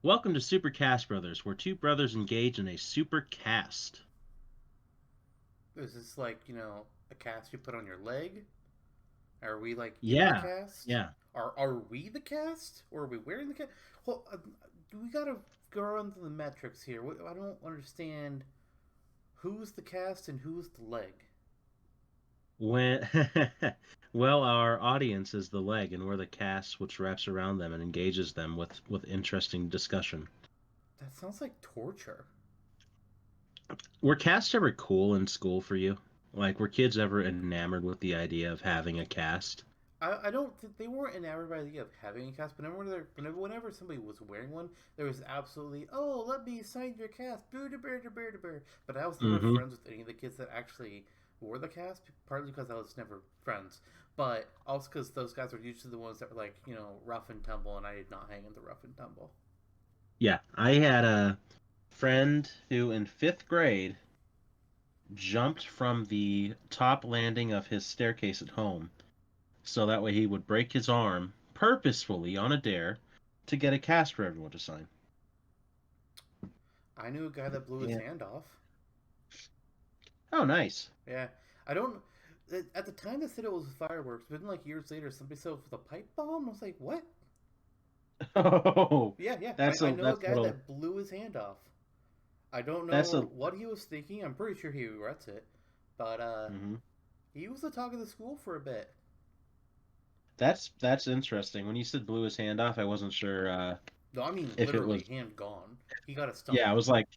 Welcome to Super Cast Brothers, where two brothers engage in a super cast. Is this like, a cast you put on your leg? Are we like in the Yeah, cast? yeah. Are we the cast? Or are we wearing the cast? Well, we gotta go into the metrics here. I don't understand who's the cast and who's the leg. When well, our audience is the leg, and we're the cast which wraps around them and engages them with interesting discussion. That sounds like torture. Were casts ever cool in school for you? Like, were kids ever enamored with the idea of having a cast? I don't think they weren't enamored by the idea of having a cast, but whenever somebody was wearing one, there was absolutely, oh, let me sign your cast, boo da bear da bear da bear. But I was never Mm-hmm. friends with any of the kids that actually wore the cast, partly because I was never friends, but also because those guys were usually the ones that were like, rough and tumble, and I did not hang in the rough and tumble. Yeah, I had a friend who in fifth grade jumped from the top landing of his staircase at home so that way he would break his arm purposefully on a dare to get a cast for everyone to sign. I knew a guy that blew his Yeah. hand off. Oh, nice. Yeah, I don't. At the time, they said it was fireworks, but then like years later, somebody said it was a pipe bomb. I was like, what? Oh, Yeah, yeah. I, that's I a know a that's a guy little that blew his hand off. I don't that's a know what he was thinking. I'm pretty sure he regrets it. But mhm. he was the talk of the school for a bit. That's interesting. When you said blew his hand off, I wasn't sure No, I mean if it literally was hand gone. He got a yeah, I stump. was like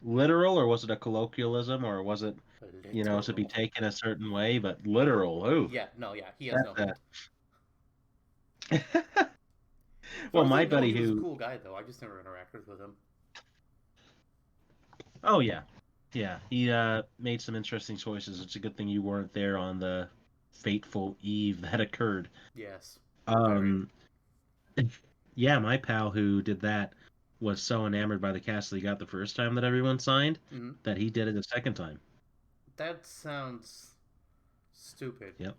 literal or was it a colloquialism or was it to be Literal. taken a certain way, but literal. Oh, Yeah, no, yeah. He has no that's hand. a As far well, as I my know, buddy he was a who cool guy though. I just never interacted with him. oh yeah. Yeah, he made some interesting choices. It's a good thing you weren't there on the fateful eve that occurred. Yes, very. Um, yeah, my pal who did that was so enamored by the cast that he got the first time that everyone signed Mm-hmm. that he did it the second time. That sounds stupid. Yep.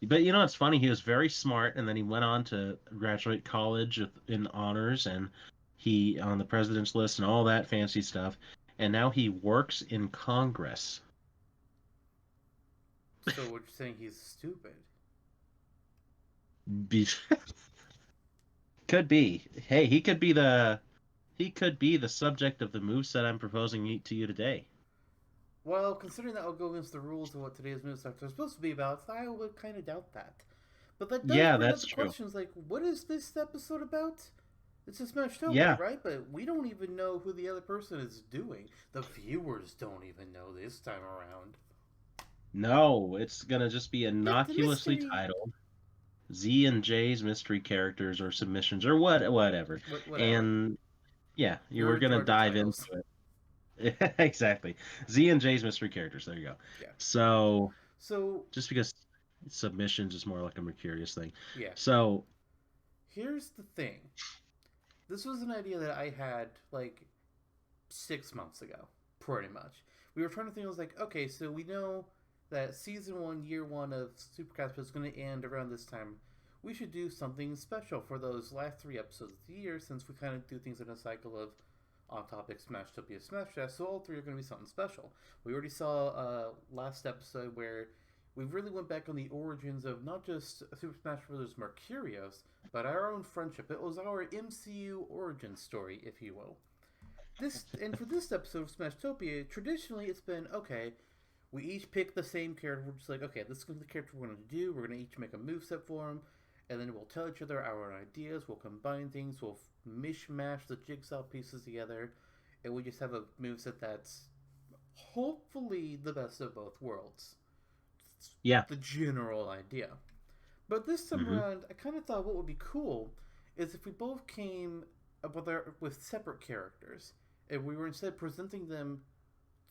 But it's funny. He was very smart, and then he went on to graduate college in honors, and he on the president's list and all that fancy stuff. And now he works in Congress. So what you're saying he's stupid? Be- could be. Hey, he could be the subject of the moveset I'm proposing to you today. Well, considering that will go against the rules of what today's news sector is supposed to be about, I would kind of doubt that. But that does Yeah, bring up that's the true. questions like, what is this episode about? It's a Smashtopia, Yeah. right? But we don't even know who the other person is doing. The viewers don't even know this time around. No, it's gonna just be It's a innocuously mystery. titled Z and J's mystery characters or submissions or whatever. Whatever. And yeah, you You're were in gonna charge of dive titles. into it. Exactly. Z and J's mystery characters. There you go. Yeah. So So, just because submissions is more like a mercurius thing. yeah. So Here's the thing. This was an idea that I had like 6 months ago, pretty much. We were trying to think. I was like, okay, so we know that season one, year one of Supercast is going to end around this time. We should do something special for those last three episodes of the year, since we kind of do things in a cycle of on topic Smashtopia Smash Dash. So all three are going to be something special. We already saw last episode where we really went back on the origins of not just Super Smash Bros. Mercurios, but our own friendship. It was our MCU origin story, if you will. For this episode of Smashtopia, traditionally it's been okay. We each pick the same character. We're just like, okay, this is the character we're going to do. We're going to each make a move set for him, and then we'll tell each other our ideas. We'll combine things. We'll mishmash the jigsaw pieces together, and we just have a move set that's hopefully the best of both worlds. It's yeah. the general idea. But this time Hmm. around, I kind of thought what would be cool is if we both came up with separate characters, and we were instead presenting them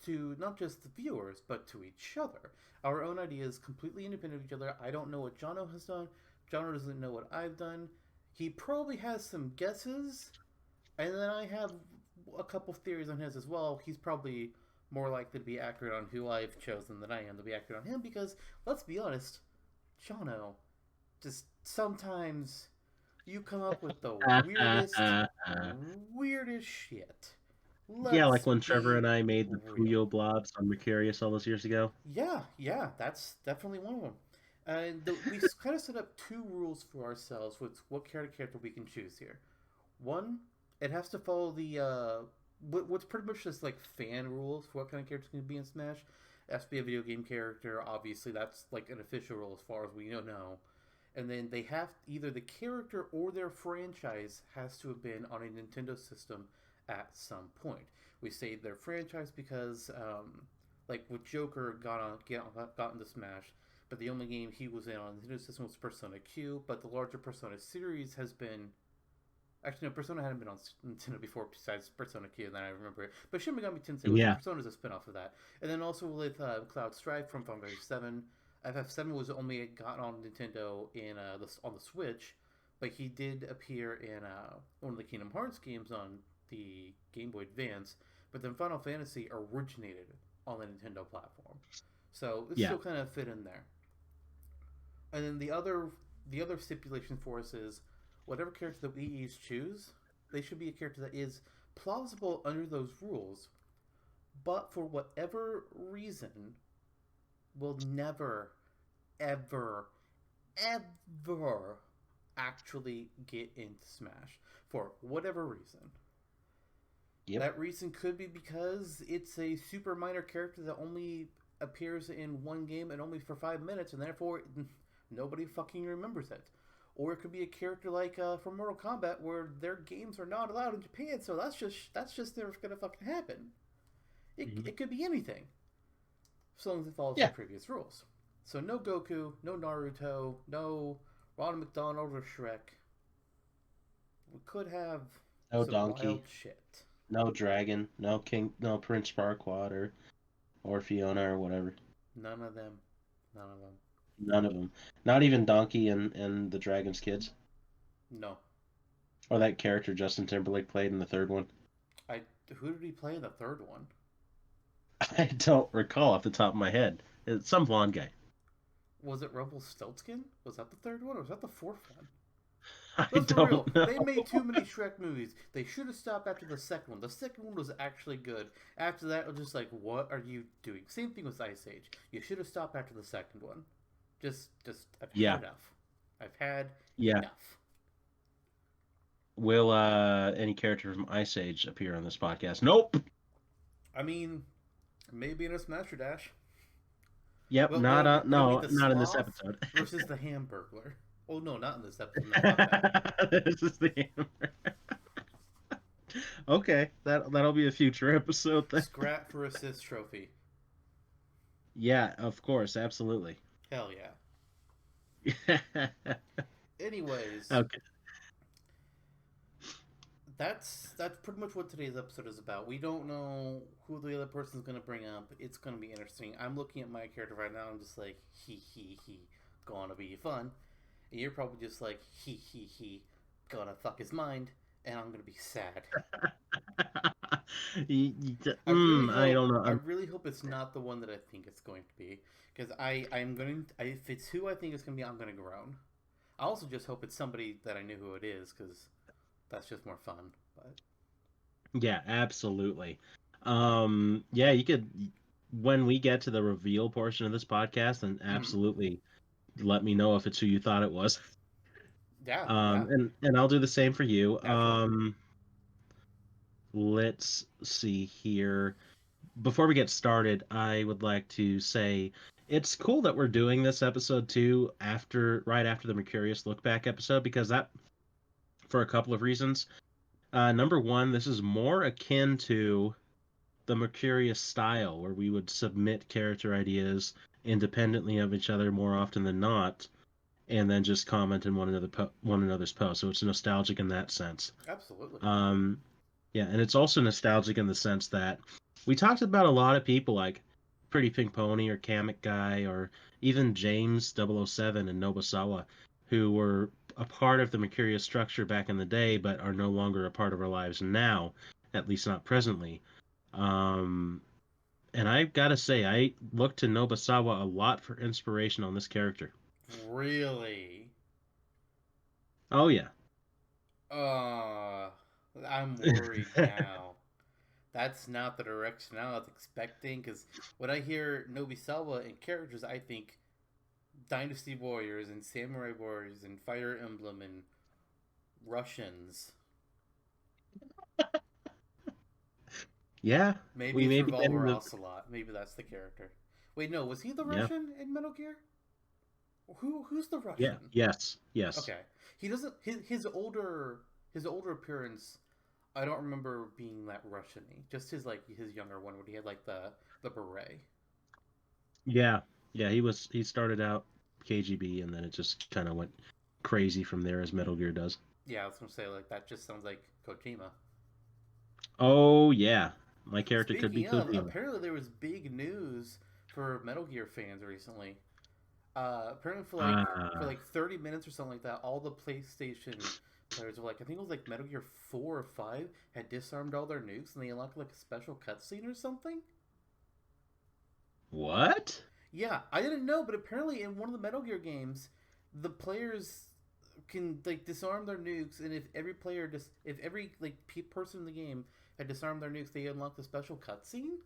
to not just the viewers, but to each other. Our own ideas, completely independent of each other. I don't know what Jonno has done. Jonno doesn't know what I've done. He probably has some guesses, and then I have a couple theories on his as well. He's probably more likely to be accurate on who I've chosen than I am to be accurate on him because, let's be honest, Jonno just sometimes you come up with the weirdest, shit. Yeah, like Let's when Trevor be and I made the real. Puyo blobs on Mercurius all those years ago. Yeah, that's definitely one of them. And we kind of set up two rules for ourselves with what character we can choose here. One, it has to follow the what's pretty much just like fan rules for what kind of character can be in Smash. It has to be a video game character. Obviously, that's like an official rule as far as we know now. And then they have either the character or their franchise has to have been on a Nintendo system at some point. We say their franchise because, like with Joker, got into Smash, but the only game he was in on the Nintendo system was Persona Q. But the larger Persona series has been. Actually, no, Persona hadn't been on Nintendo before besides Persona Q, and then I remember it. But Shin Megami Tensei was Yeah. Persona is a spin off of that. And then also with Cloud Strife from Final Fantasy 7. FF7 was only got on Nintendo on the Switch, but he did appear in one of the Kingdom Hearts games on the Game Boy Advance. But then Final Fantasy originated on the Nintendo platform, so it Yeah. still kind of fit in there. And then the other stipulation for us is whatever character that we each choose, they should be a character that is plausible under those rules, but for whatever reason will never, ever, ever actually get into Smash for whatever reason. Yep. That reason could be because it's a super minor character that only appears in one game and only for 5 minutes, and therefore nobody fucking remembers it. Or it could be a character like from Mortal Kombat where their games are not allowed in Japan, so that's just never gonna fucking happen. Mhm. It could be anything, so long as it follows the Yeah. previous rules. So no Goku, no Naruto, no Ronald McDonald or Shrek. We could have No some Donkey, wild shit. no Dragon, no King, no Prince Farquaad or Fiona or whatever. None of them. None of them. None of them. Not even Donkey and the Dragon's Kids. No. Or that character Justin Timberlake played in the third one. I who did he play in the third one? I don't recall off the top of my head. It's some blonde guy. Was it Rumpelstiltskin? Was that the third one or was that the fourth one? I Let's be real. don't know. They made too many Shrek movies. They should have stopped after the second one. The second one was actually good. After that, it was just like, what are you doing? Same thing with Ice Age. You should have stopped after the second one. I've Yeah. had enough. I've had Yeah. enough. Will any character from Ice Age appear on this podcast? Nope. I mean, maybe in a Smasher Dash. Yep. But Not it'll be no, the not in this sloth episode. versus the Hamburglar. Oh no, not in this episode. No, fuck that. This is the okay. That'll be a future episode then. Scrap for assist trophy. Yeah, of course, absolutely. Hell yeah. Anyways, Okay. that's pretty much what today's episode is about. We don't know who the other person's gonna bring up. It's gonna be interesting. I'm looking at my character right now. I'm just like he, gonna be fun. And you're probably just like he, gonna fuck his mind, and I'm gonna be sad. I don't know. I really hope it's not the one that I think it's going to be, because if it's who I think it's gonna be, I'm gonna groan. I also just hope it's somebody that I knew who it is, because that's just more fun. But Yeah, absolutely. Yeah, you could when we get to the reveal portion of this podcast, then absolutely let me know if it's who you thought it was. yeah, And I'll do the same for you. absolutely. Let's see here. Before we get started, I would like to say it's cool that we're doing this episode too right after the Mercurius look back episode, because that for a couple of reasons. Number one, this is more akin to the Mercurius style, where we would submit character ideas independently of each other more often than not, and then just comment in one another's posts. So it's nostalgic in that sense. Absolutely. Yeah, and it's also nostalgic in the sense that we talked about a lot of people like Pretty Pink Pony or Kamek Guy or even James 007 and Nobusawa, who were a part of the Mercurius structure back in the day, but are no longer a part of our lives now, at least not presently. Um, and I've got to say, I look to Nobusawa a lot for inspiration on this character. Really? Oh yeah, Uh, I'm worried now. That's not the direction I was expecting. Because when I hear Nobusawa and characters, I think Dynasty Warriors and Samurai Warriors and Fire Emblem and Russians. Yeah, Maybe we it's may be getting Revolver the Ocelot. Maybe that's the character. Wait, no, was he the yeah, Russian in Metal Gear? Who's the yeah, Russian? yes, yes. Okay, he doesn't. His older appearance. I don't remember being that Russian-y. Just his younger one, where he had like the beret. Yeah, yeah, he started out KGB and then it just kind of went crazy from there as Metal Gear does. Yeah, I was gonna say like that. Just sounds like Kojima. Oh yeah, my character could be Speaking of, Kojima. apparently there was big news for Metal Gear fans recently. Apparently for Ah, like 30 minutes or something like that, all the PlayStation players were like, I think it was like Metal Gear 4 or 5 had disarmed all their nukes and they unlocked like a special cutscene or something. what? Yeah, I didn't know, but apparently in one of the Metal Gear games, the players can like disarm their nukes, and if every like person in the game had disarmed their nukes, they unlocked a special cutscene.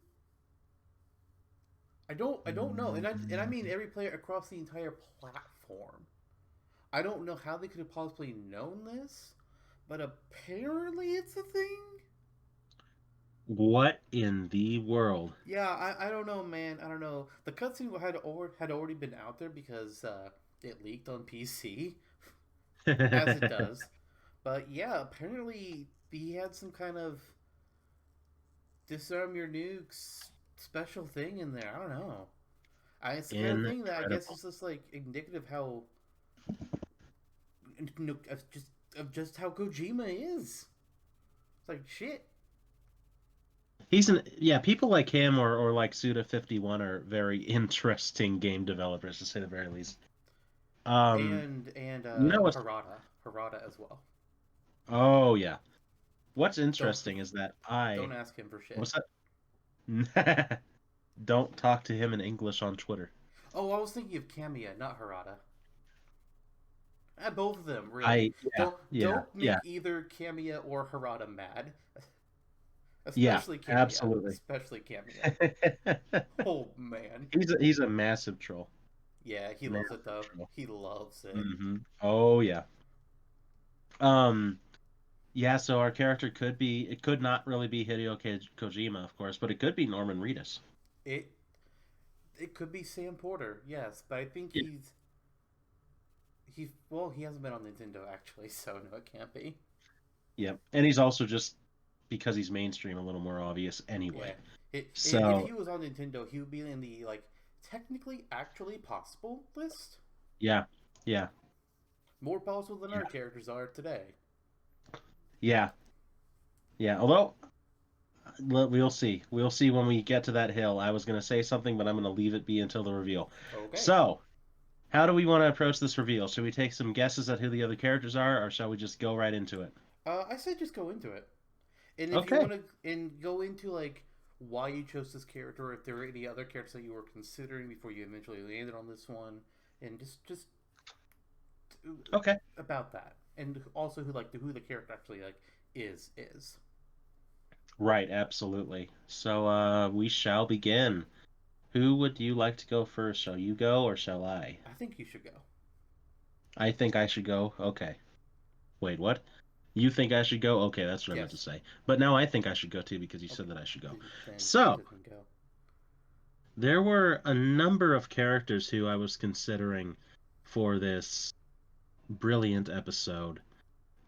I don't know, and I mean every player across the entire platform. I don't know how they could have possibly known this, but apparently it's a thing. What in the world? Yeah, I don't know, man. I don't know. The cutscene had already been out there because it leaked on PC, as it does. But yeah, apparently he had some kind of disarm your nukes special thing in there. I don't know. It's the kind of thing that I guess Incredible. is just like indicative how of just how Kojima is. It's like shit. He's an yeah. People like him or like Suda51 are very interesting game developers to say the very least. Um, And you know what's Harada as well. oh yeah. What's Don't interesting is that don't ask him for shit. what's that? Don't talk to him in English on Twitter. Oh, I was thinking of Kamiya, not Harada. Both of them, really. I yeah yeah Don't yeah make either Kamiya or Harada mad. yeah Especially Kamiya. absolutely. Especially Kamiya. Oh man. He's a massive troll. Yeah, he loves it Massive though. troll. He loves it. Oh yeah. Um yeah, so our character could be it could not really be Hideo Kojima, of course, but it could be Norman Reedus. It it could be Sam Porter, yes, but I think Yeah. he hasn't been on Nintendo actually, so no, it can't be. Yeah. And he's also just because he's mainstream a little more obvious Yeah, anyway. if So he was on Nintendo, he would be in the like technically actually possible list. yeah. Yeah. More possible than our Yeah. characters are today. Yeah. Yeah. Although we'll see. We'll see when we get to that hill. I was going to say something, but I'm going to leave it be until the reveal. Okay. So, how do we want to approach this reveal? Should we take some guesses at who the other characters are, or shall we just go right into it? I say just go into it, and if you Okay. want to, and go into like why you chose this character, or if there were any other characters that you were considering before you eventually landed on this one, and just Okay. about that, and also who the character actually like is. Right, absolutely. So, we shall begin. Who would you like to go first? Shall you go or shall I? I think you should go. I think I should go. Okay. Wait, what? You think I should go? Okay, that's what I meant to Yes. say. But now I think I should go too because you said Okay. that I should go. Then So, go. there were a number of characters who I was considering for this brilliant episode.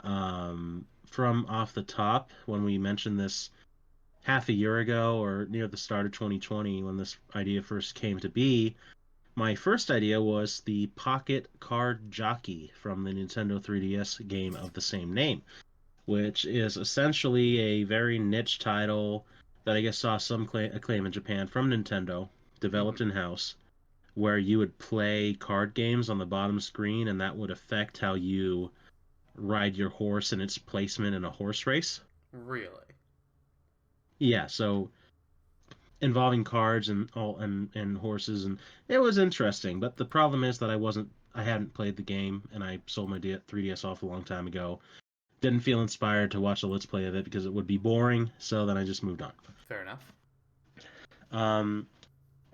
From off the top, when we mentioned this half a year ago or near the start of 2020, when this idea first came to be, my first idea was the Pocket Card Jockey from the Nintendo 3DS game of the same name, which is essentially a very niche title that I guess saw some acclaim in Japan from Nintendo, developed Mm-hmm. in house, where you would play card games on the bottom screen, and that would affect how you ride your horse and its placement in a horse race. Really? Yeah, so involving cards and all and horses, and it was interesting. But the problem is that I hadn't played the game, and I sold my 3DS off a long time ago. didn't feel inspired to watch a Let's Play of it because it would be boring, so then I just moved on. Fair enough. Um,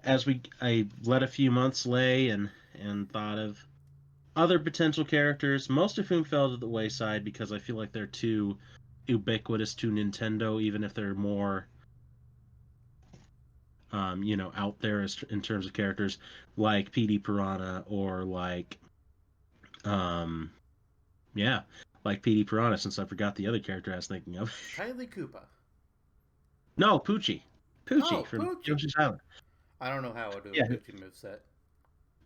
I let a few months lay and thought of other potential characters, most of whom fell to the wayside because I feel like they're too ubiquitous to Nintendo, even if they're more, out there in terms of characters, like PD Piranha or um, yeah, like PD Piranha. Since I forgot the other character I was thinking of. Kylie Koopa. No, Poochie Oh, from Poochie. Yoshi's Island. I don't know how I do a Yeah, Poochie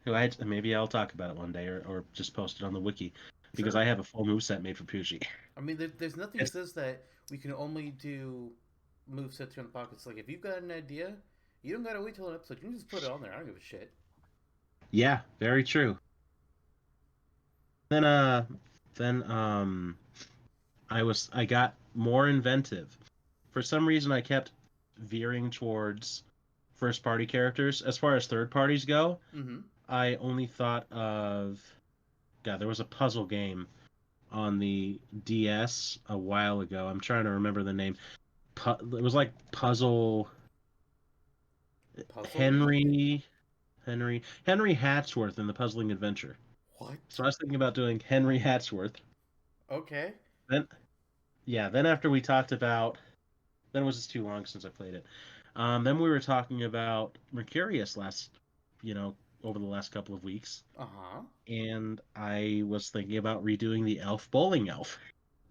moveset. maybe I'll talk about it one day or just post it on the wiki because Sure. I have a full moveset made for Poochie. I mean, there's nothing that It's, says that we can only do movesets here on the pockets. Like, if you've got an idea, you don't gotta wait till an episode. You can just put it on there. I don't give a shit. yeah, very true. Then I got more inventive. For some reason I kept veering towards first party characters. As far as third parties go, Mm-hmm. I only thought of God, there was a puzzle game on the DS a while ago. I'm trying to remember the name. It was like Puzzle Puzzle League? Henry Hatsworth in the Puzzling Adventure. What? So I was thinking about doing Henry Hatsworth. Okay. Then yeah, then after we talked about then it was just too long since I played it. Then we were talking about Mercurius over the last couple of weeks, Uh-huh. and I was thinking about redoing the Elf Bowling Elf.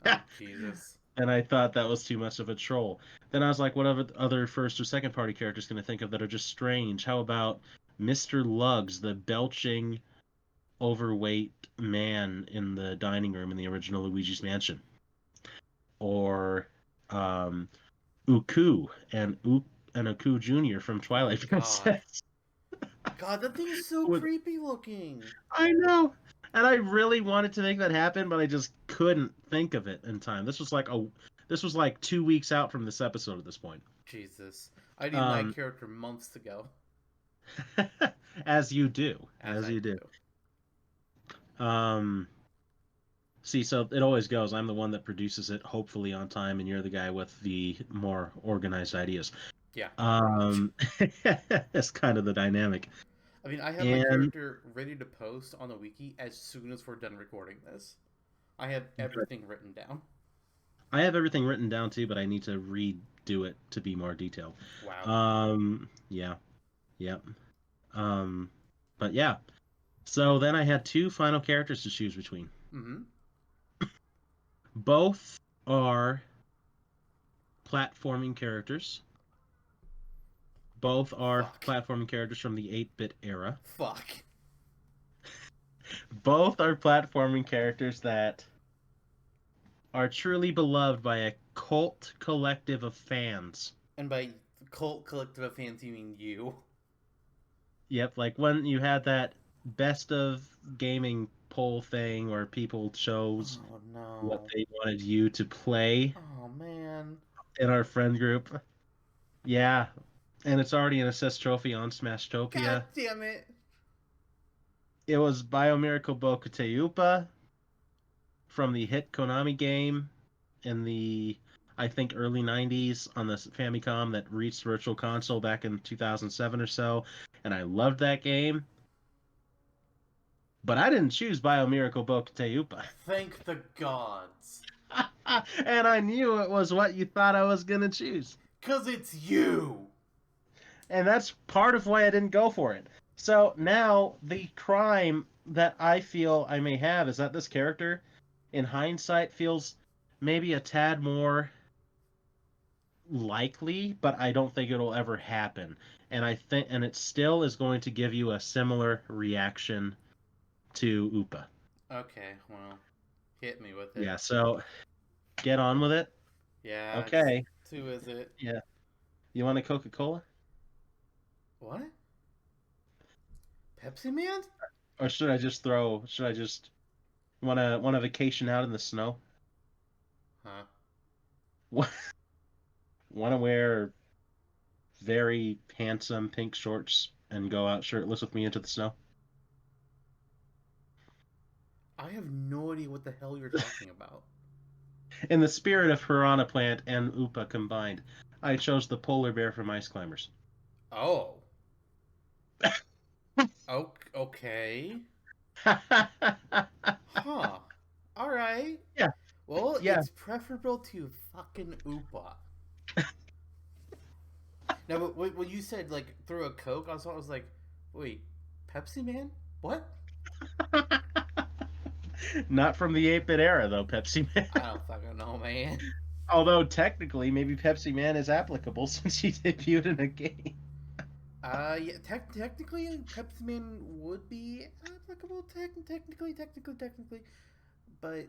Oh, Jesus. And I thought that was too much of a troll. Then I was like, what other first or second party characters can I think of that are just strange? How about Mr. Lugs, the belching, overweight man in the dining room in the original Luigi's Mansion? Or Uku and Uku Jr. from Oh, Twilight God. Princess. God, that thing is so With- creepy looking. I know. And I really wanted to make that happen, but I just couldn't think of it in time. This was like 2 weeks out from this episode at this point. Jesus. I need my Um, character months ago. as you do, As as I you do. do. See, so it always goes. I'm the one that produces it, hopefully on time, and you're the guy with the more organized ideas. Yeah, pretty much. Um, it's kind of the dynamic. I mean, I have my And character ready to post on the wiki as soon as we're done recording this. I have everything written down. I have everything written down too, but I need to redo it to be more detailed. Wow. Yeah, yep. Um, but yeah. So then I had two final characters to choose between. Mm-hmm. Both are platforming characters. Both are Fuck. platforming characters from the 8-bit era. Fuck. Both are platforming characters that are truly beloved by a cult collective of fans. And by cult collective of fans, you mean you. Yep, like when you had that best of gaming poll thing where people chose Oh, what no. they wanted you to play Oh, man. in our friend group. Yeah, and it's already an assist trophy on God Smashtopia. damn it. It was Biomiracle Bokuteupa from the hit Konami game in the, I think, early 90s on the Famicom that reached Virtual Console back in 2007 or so, and I loved that game. But I didn't choose Biomiracle Bokuteupa. Thank the gods. And I knew it was what you thought I was going to choose. 'Cause it's you. And that's part of why I didn't go for it. So now the crime that I feel I may have is that this character, in hindsight, feels maybe a tad more likely, but I don't think it'll ever happen. And it still is going to give you a similar reaction to Upa. Okay, well, hit me with it. Yeah, so get on with it. Yeah, Okay. it's, who is it? Yeah. You want a Coca-Cola? What? Pepsi Man? Or should I just want a vacation out in the snow? Huh? Want to wear very handsome pink shorts and go out shirtless with me into the snow? I have no idea what the hell you're talking about. In the spirit of Piranha Plant and Upa combined, I chose the polar bear from Ice Climbers. Oh. Okay. Huh. Alright. Yeah, Well, yeah. it's preferable to fucking Oopa. Now, but when you said, like, throw a Coke, I was like, wait, Pepsi Man? What? Not from the 8-bit era, though, Pepsi Man. I don't fucking know, man. Although, technically, maybe Pepsi Man is applicable since he debuted in a game. Yeah, technically, Pepsi Man would be applicable, technically. But,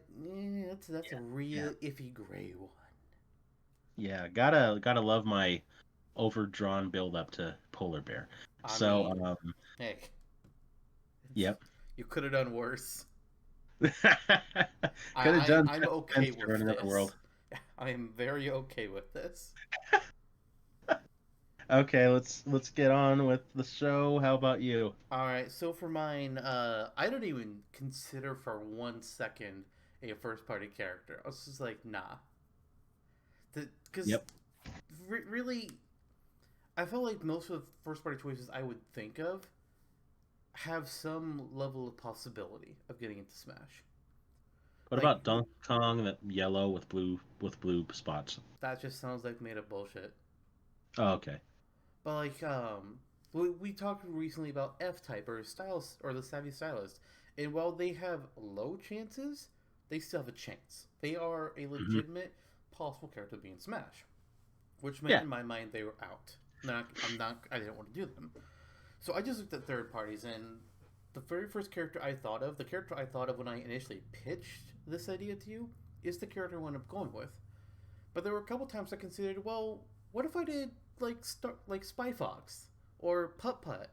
that's a Yeah. real iffy gray one. Yeah, gotta love my overdrawn build up to polar bear. I So, mean, heck, yep. you could have done worse. Could have done I'm okay Spencer in with another this. world. I am very okay with this. Okay, let's get on with the show. How about you? All right, so for mine, I don't even consider for 1 second a first party character. I was just like, nah, because Yep. really, I felt like most of the first party choices I would think of have some level of possibility of getting into Smash. What Like about Donkey Kong, that yellow with blue spots? that just sounds like made up bullshit. Oh, okay. But like, we talked recently about F type or styles or the savvy stylist, and while they have low chances, they still have a chance. They are a Hmm. legitimate possible character to be in Smash, which meant Yeah. in my mind they were out. I'm not. I didn't want to do them. So I just looked at third parties, and the very first character I thought of, the character I thought of when I initially pitched this idea to you, is the character I wound up going with. But there were a couple times I considered, well, what if I did like Spy Fox or Putt Putt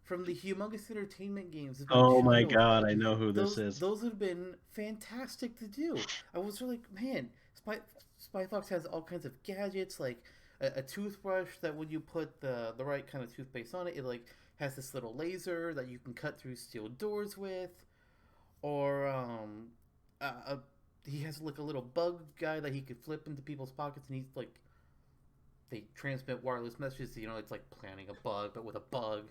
from the Humongous Entertainment games of my Oh my God, childhood? I know who this is. Those would have been fantastic to do. I was really like, man, Spy Fox has all kinds of gadgets, like a toothbrush that when you put the right kind of toothpaste on it, it like has this little laser that you can cut through steel doors with, or a he has like a little bug guy that he could flip into people's pockets, and he's like they transmit wireless messages. You know, it's like planning a bug, but with a bug.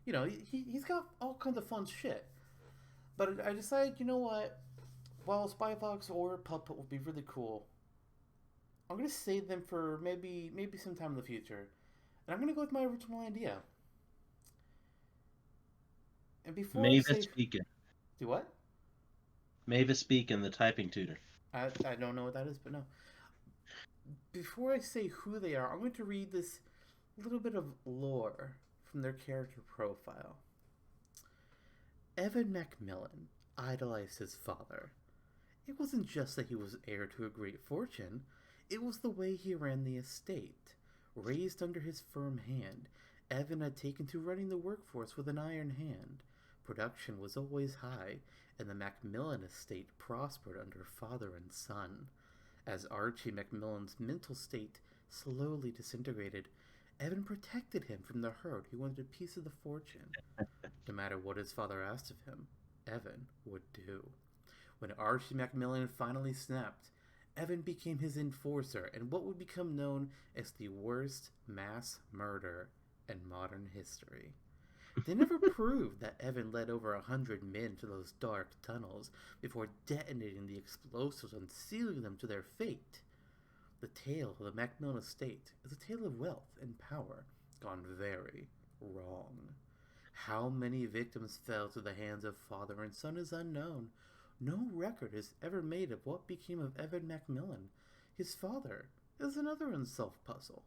You know, he's got all kinds of fun shit. But I decided, you know what? While Spy Fox or Puppet would be really cool, I'm gonna save them for maybe sometime in the future, and I'm gonna go with my original idea. And before I Mavis say Beacon. do what, Mavis Beacon, the typing tutor. I don't know what that is, but no. Before I say who they are, I'm going to read this little bit of lore from their character profile. Evan Macmillan idolized his father. It wasn't just that he was heir to a great fortune, it was the way he ran the estate. Raised under his firm hand, Evan had taken to running the workforce with an iron hand. Production was always high, and the Macmillan estate prospered under father and son. As Archie Macmillan's mental state slowly disintegrated, Evan protected him from the hurt who wanted a piece of the fortune. No matter what his father asked of him, Evan would do. When Archie Macmillan finally snapped, Evan became his enforcer in what would become known as the worst mass murder in modern history. They never proved that Evan led over 100 men to those dark tunnels before detonating the explosives and sealing them to their fate. The tale of the Macmillan estate is a tale of wealth and power gone very wrong. How many victims fell to the hands of father and son is unknown. No record is ever made of what became of Evan Macmillan. His father is another unsolved puzzle,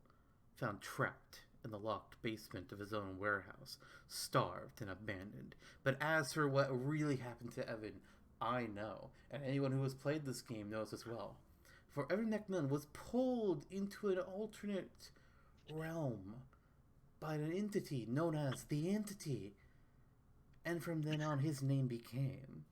found trapped in the locked basement of his own warehouse, starved and abandoned. But as for what really happened to Evan, I know, and anyone who has played this game knows as well. For Evan Macmillan was pulled into an alternate realm by an entity known as the Entity, and from then on his name became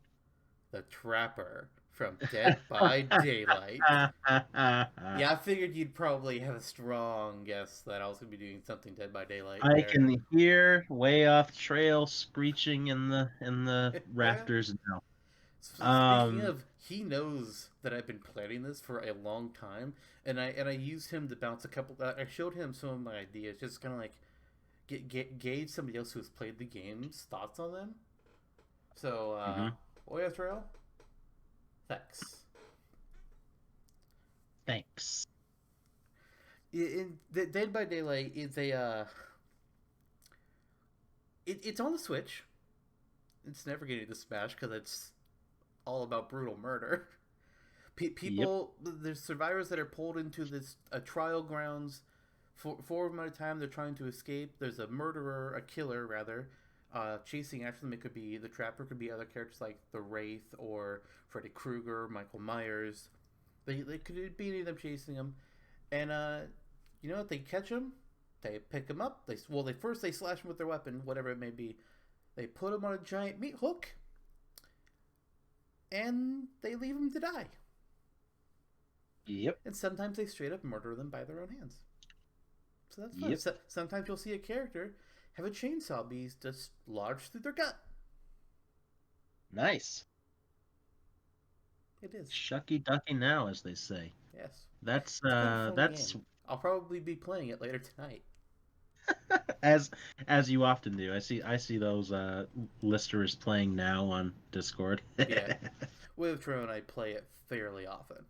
the Trapper from Dead by Daylight. Yeah, I figured you'd probably have a strong guess that I was going to be doing something Dead by Daylight I there. can hear way off trail screeching in the rafters now. Speaking Um, of, he knows that I've been planning this for a long time, and I used him to bounce a couple. I showed him some of my ideas, just kind of like gauge somebody else who's played the game's thoughts on them. So, mhm. Oya Trail, thanks. Thanks. Dead by Daylight is it's on the Switch. It's never getting to Smash because it's all about brutal murder. Yep. People, there's survivors that are pulled into this trial grounds. For of them at a time, they're trying to escape. There's a murderer, a killer rather, chasing after them. It could be the Trapper, could be other characters like the Wraith or Freddy Krueger, Michael Myers. They could be any of them chasing them, and you know, if they catch them, they pick them up. They first they slash them with their weapon, whatever it may be. They put them on a giant meat hook, and they leave them to die. Yep. And sometimes they straight up murder them by their own hands. So that's fun. Yep. Sometimes you'll see a character have a chainsaw beast just lodged through their gut. Nice. It is. Shucky ducky now, as they say. Yes. That's It's quite a fun that's game. I'll probably be playing it later tonight. as as you often do. I see those listers playing now on Discord. Yeah. With Drone, I play it fairly often.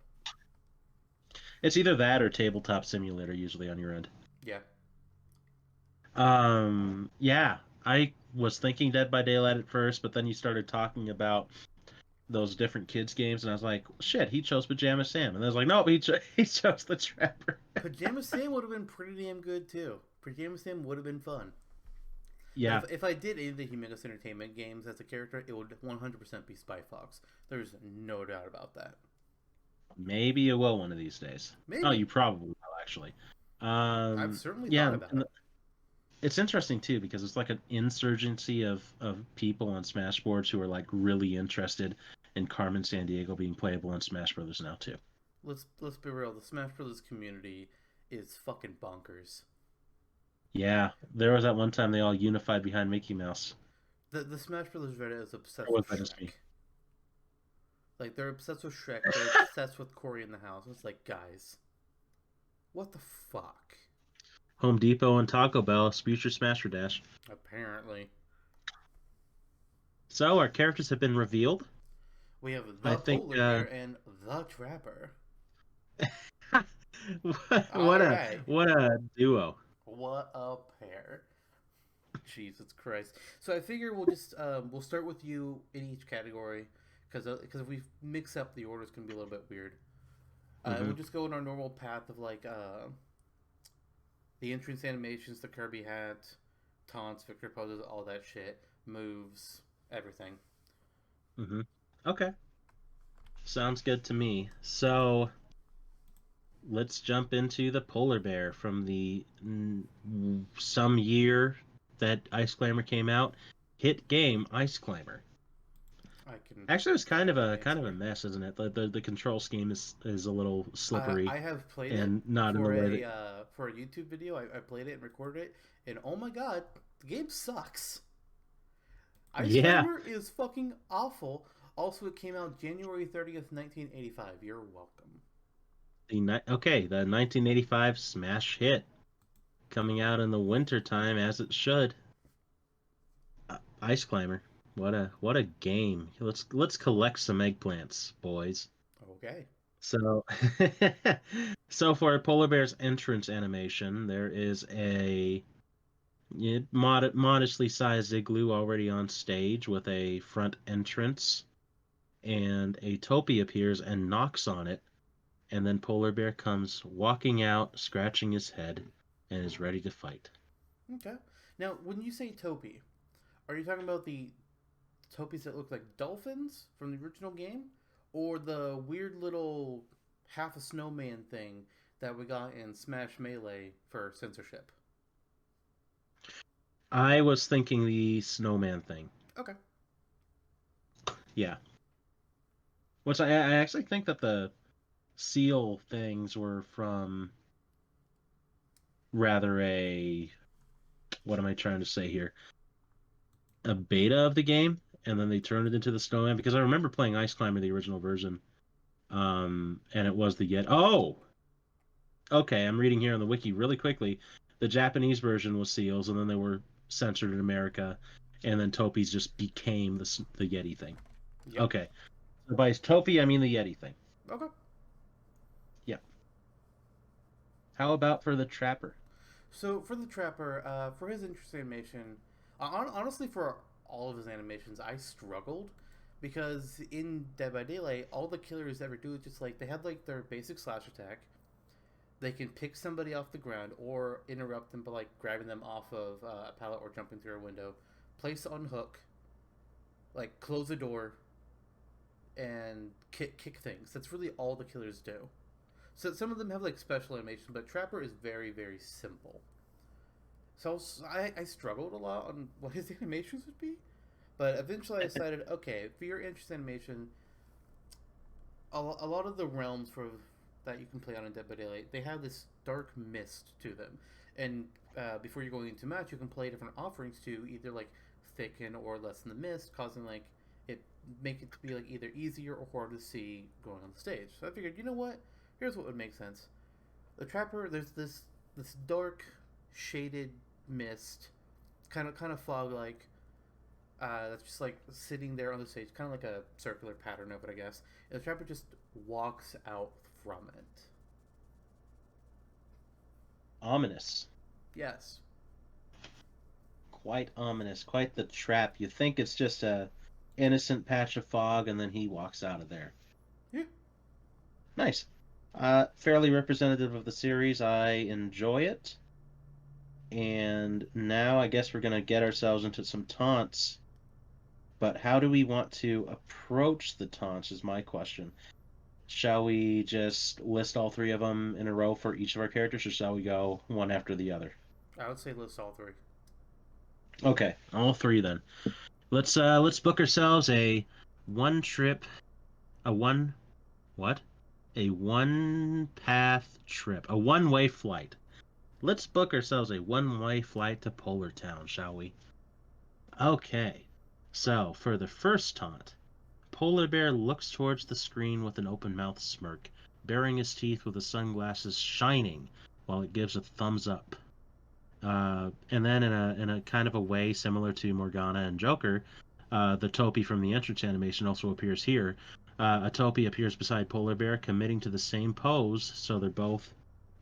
It's either that or tabletop simulator usually on your end. Yeah. Yeah, I was thinking Dead by Daylight at first, but then you started talking about those different kids games, and I was like, shit, he chose Pajama Sam, and I was like, no, he chose the Trapper. Pajama Sam would have been pretty damn good too. Pajama Sam would have been fun. And Yeah, if I did any of the Humongous Entertainment games as a character, it would 100% be Spy Fox. There's no doubt about that. maybe you will one of these days. Oh, Maybe. you probably will actually. I've certainly thought Yeah, about and it. it's interesting too because it's like an insurgency of people on Smash boards who are like really interested in Carmen San Diego being playable in Smash Brothers now too. Let's be real. The Smash Brothers community is fucking bonkers. Yeah, there was that one time they all unified behind Mickey Mouse. The Smash Brothers Reddit is Or obsessed was with that just me? Shrek. Like they're obsessed with Shrek. They're obsessed with Cory in the house. It's like, guys, what the fuck? Home Depot and Taco Bell, future Smasher Dash. Apparently, So our characters have been revealed. we have I the think polar bear and the trapper. what All a right, what a duo. what a pair. Jesus Christ. So I figure we'll start with you in each category because if we mix up the order, it's gonna be a little bit weird. Hmm. We'll just go in our normal path of like the entrance animations, the Kirby hat, taunts, victory poses, all that shit, moves, everything. Hmm. Okay, sounds good to me. So let's jump into the polar bear from the some year that Ice Climber came out. Hit game Ice Climber. I can Actually, it was I kind of can a answer. mess, isn't it? The control scheme is a little slippery I have played it and not in the way that. for a YouTube video. I played it and recorded it, and oh my god, the game sucks. Ice Yeah, Climber is fucking awful. Also, it came out January 30th, 1985. You're welcome. the 1985 smash hit coming out in the winter time as it should. Ice Climber. What a game. Let's collect some eggplants, boys. Okay. So so for a polar bear's entrance animation, there is a modestly sized igloo already on stage with a front entrance, and a topi appears and knocks on it, and then polar bear comes walking out, scratching his head, and is ready to fight. Okay. Now, when you say Topi, are you talking about the Topis that look like dolphins from the original game, or the weird little half a snowman thing that we got in Smash Melee for censorship? I was thinking the snowman thing. Okay. Yeah. Which I actually think that the seal things were from rather a, what am I trying to say here? A beta of the game. and then they turned it into the snowman because I remember playing Ice Climber, the original version, and it was the Yeti. Oh, okay. I'm reading here on the wiki really quickly. The Japanese version was seals, and then they were censored in America, and then Topies just became the Yeti thing. Yep. Okay, so by Topi I mean the Yeti thing. Okay. Yeah. How about for the Trapper? So for the Trapper, for his interesting animation, honestly, for all of his animations, I struggled because in Dead by Daylight, all the killers ever do is just like they have like their basic slash attack. They can pick somebody off the ground or interrupt them by like grabbing them off of a pallet or jumping through a window, place on hook, like close the door, and kick things. That's really all the killers do. So some of them have like special animation, but Trapper is very simple. So I struggled a lot on what his animations would be, but eventually I decided, okay, for your interest in animation, a lot of the realms for that you can play on in Dead by Daylight, they have this dark mist to them, and before you're going into match, you can play different offerings to either like thicken or lessen the mist, causing like it make it to be like either easier or harder to see going on the stage. So I figured, you know what? Here's what would make sense. The Trapper, there's this dark shaded mist, kind of fog like. That's just like sitting there on the stage, kind of like a circular pattern of it, I guess. And the Trapper just walks out from it. Ominous. Yes. Quite ominous. Quite the trap. You think it's just a innocent patch of fog, and then he walks out of there. Yeah. Nice. Fairly representative of the series. I enjoy it. And now I guess we're going to get ourselves into some taunts. But how do we want to approach the taunts is my question. Shall we just list all three of them in a row for each of our characters, or shall we go one after the other? I would say list all three. Okay, all three then. Let's book ourselves a one trip, a one what? A one path trip, a one-way flight. Let's book ourselves a one-way flight to Polar Town, shall we? Okay. So, for the first taunt, Polar Bear looks towards the screen with an open-mouthed smirk, baring his teeth with his sunglasses shining while it gives a thumbs up. And then in a kind of a way similar to Morgana and Joker, the Topi from the entrance animation also appears here. A Topi appears beside Polar Bear, committing to the same pose, so they're both